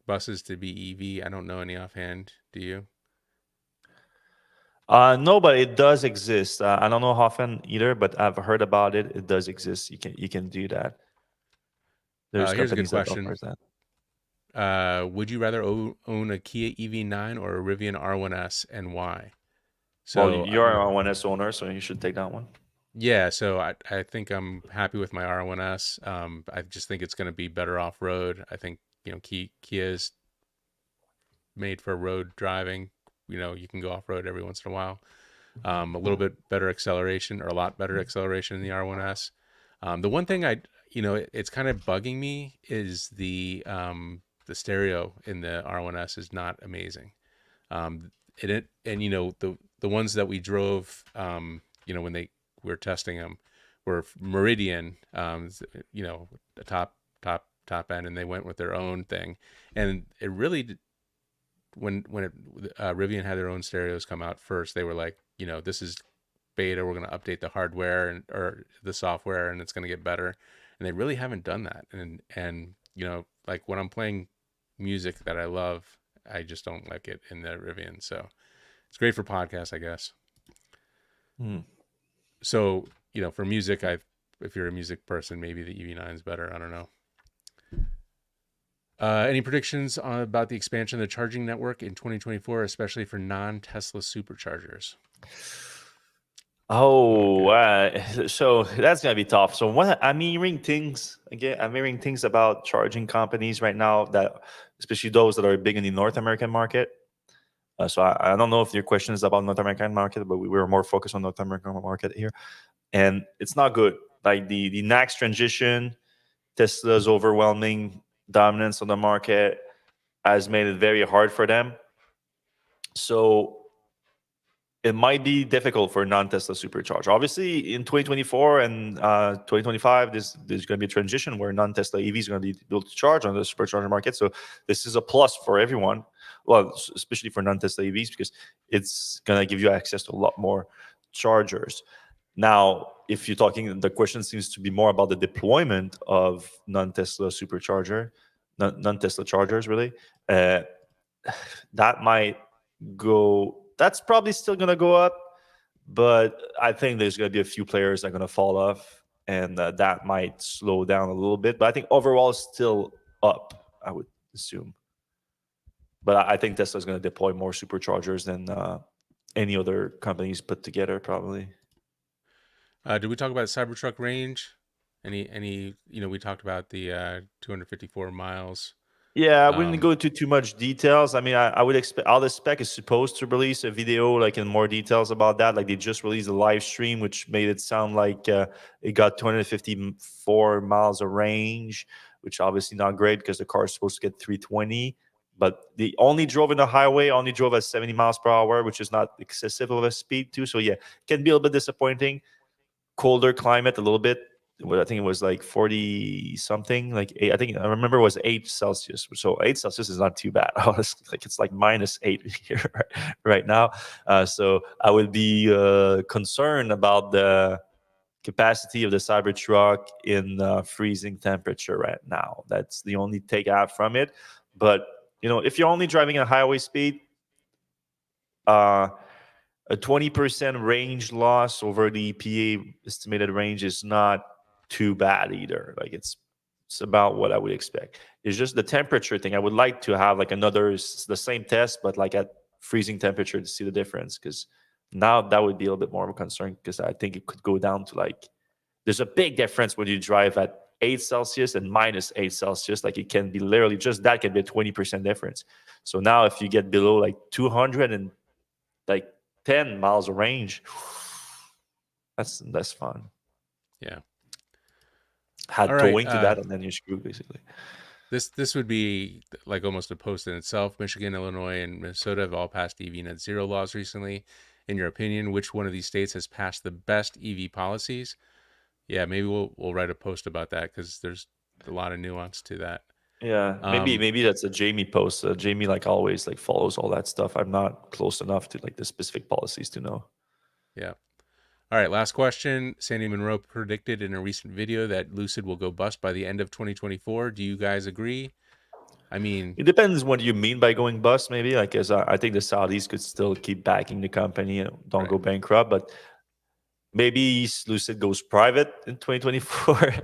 [SPEAKER 2] buses to be EV. I don't know any offhand. Do you?
[SPEAKER 1] No, but it does exist. I don't know often either, but I've heard about it. It does exist. You can do that. There's
[SPEAKER 2] Here's a good
[SPEAKER 1] companies that
[SPEAKER 2] question.
[SPEAKER 1] offers that.
[SPEAKER 2] Would you rather own a Kia EV9 or a Rivian R1S, and why?
[SPEAKER 1] Well,
[SPEAKER 2] So
[SPEAKER 1] you're an R1S owner, so you should take that one.
[SPEAKER 2] yeah, so I think I'm happy with my R1S. I just think it's going to be better off road. I think Kia is made for road driving. You can go off road every once in a while. A little bit better acceleration, or a lot better acceleration in the R1S. The one thing it's kind of bugging me is the stereo in the R1S is not amazing. And the ones that we drove, when we were testing them, were Meridian, the top end, and they went with their own thing, and it really Rivian had their own stereos come out first, they were like, this is beta, we're going to update the hardware or the software, and it's going to get better. And they really haven't done that. And like when I'm playing music that I love, I just don't like it in the Rivian. So it's great for podcasts, I guess. So for music, if you're a music person, maybe the EV9 is better. I don't know. Any predictions about the expansion of the charging network in 2024, especially for non-Tesla superchargers?
[SPEAKER 1] Oh,
[SPEAKER 2] Okay.
[SPEAKER 1] so that's gonna be tough. So I'm hearing things again. I'm hearing things about charging companies right now that, especially those that are big in the North American market. So I don't know if your question is about North American market, but we were more focused on North American market here, and it's not good. like the next transition, Tesla's overwhelming dominance on the market has made it very hard for them. So it might be difficult for non-Tesla supercharger. Obviously, in 2024 and 2025, there's going to be a transition where non-Tesla EVs are going to be able to charge on the supercharger market. So this is a plus for everyone, well, especially for non-Tesla EVs, because it's going to give you access to a lot more chargers. Now, if you're talking, the question seems to be more about the deployment of non-Tesla supercharger, non-Tesla chargers, really. That might go. That's probably still going to go up, but I think there's going to be a few players that are going to fall off, and that might slow down a little bit. But I think overall, it's still up, I would assume. But I think Tesla's going to deploy more superchargers than any other companies put together, probably.
[SPEAKER 2] Did we talk about Cybertruck range? Any? We talked about the 254 miles.
[SPEAKER 1] Yeah, I wouldn't go into too much details. I mean, I would expect all the spec is supposed to release a video like in more details about that. Like they just released a live stream, which made it sound like it got 254 miles of range, which obviously not great because the car is supposed to get 320. But they only drove in the highway, only drove at 70 miles per hour, which is not excessive of a speed too. So yeah, can be a little bit disappointing. Colder climate a little bit. I think it was like 40 something, like I think I remember it was 8 Celsius. So 8 Celsius is not too bad. Honestly, like it's like -8 here right now. So I would be concerned about the capacity of the Cybertruck in freezing temperature right now. That's the only take out from it. But if you're only driving at highway speed, a 20% range loss over the EPA estimated range is not too bad either. Like it's about what I would expect. It's just the temperature thing. I would like to have like the same test, but like at freezing temperature to see the difference, because now that would be a little bit more of a concern, because I think it could go down to like, there's a big difference when you drive at 8 Celsius and -8 Celsius. Like it can be literally just that can be a 20% difference. So now if you get below like 200 and like 10 miles of range, that's fun.
[SPEAKER 2] Yeah.
[SPEAKER 1] Had
[SPEAKER 2] All
[SPEAKER 1] towing
[SPEAKER 2] right,
[SPEAKER 1] to that, and then you're screwed basically.
[SPEAKER 2] This would be like almost a post in itself. Michigan, Illinois, and Minnesota have all passed EV net zero laws recently. In your opinion, which one of these states has passed the best EV policies? Yeah, maybe we'll write a post about that, because there's a lot of nuance to that.
[SPEAKER 1] Yeah, maybe that's a Jamie post. Jamie, like always, like follows all that stuff. I'm not close enough to like the specific policies to know.
[SPEAKER 2] Yeah. All right, last question. Sandy Monroe predicted in a recent video that Lucid will go bust by the end of 2024. Do you guys agree? I mean,
[SPEAKER 1] it depends what you mean by going bust. Maybe like, as I think the Saudis could still keep backing the company and don't go bankrupt, but maybe Lucid goes private in 2024.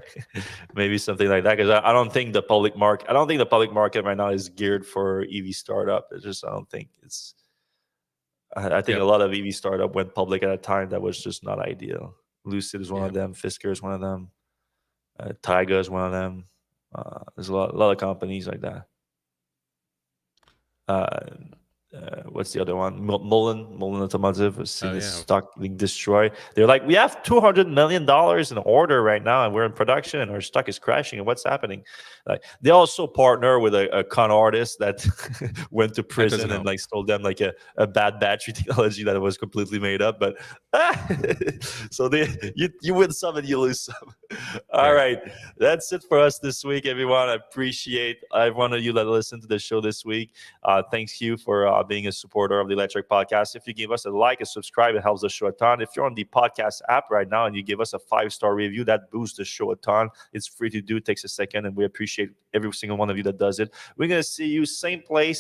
[SPEAKER 1] Maybe something like that, because I don't think the public market. I don't think the public market right now is geared for EV startup. It's just, I don't think it's. I think a lot of EV startup went public at a time that was just not ideal. Lucid is one of them. Fisker is one of them. Taiga is one of them. There's a lot of companies like that. What's the other one? Mullen Automotive was seen his stock being destroyed. They're like, we have $200 million in order right now, and we're in production, and our stock is crashing. And what's happening? Like, they also partner with a con artist that went to prison and like stole them like a bad battery technology that was completely made up. But so you win some and you lose some. All right, that's it for us this week, everyone. I appreciate every one of you that listened to the show this week. Thanks you for being a supporter of the Electrek podcast. If you give us a like, a subscribe, it helps the show a ton. If you're on the podcast app right now and you give us a 5-star review, that boosts the show a ton. It's free to do, it takes a second, and we appreciate every single one of you that does it. We're going to see you same place,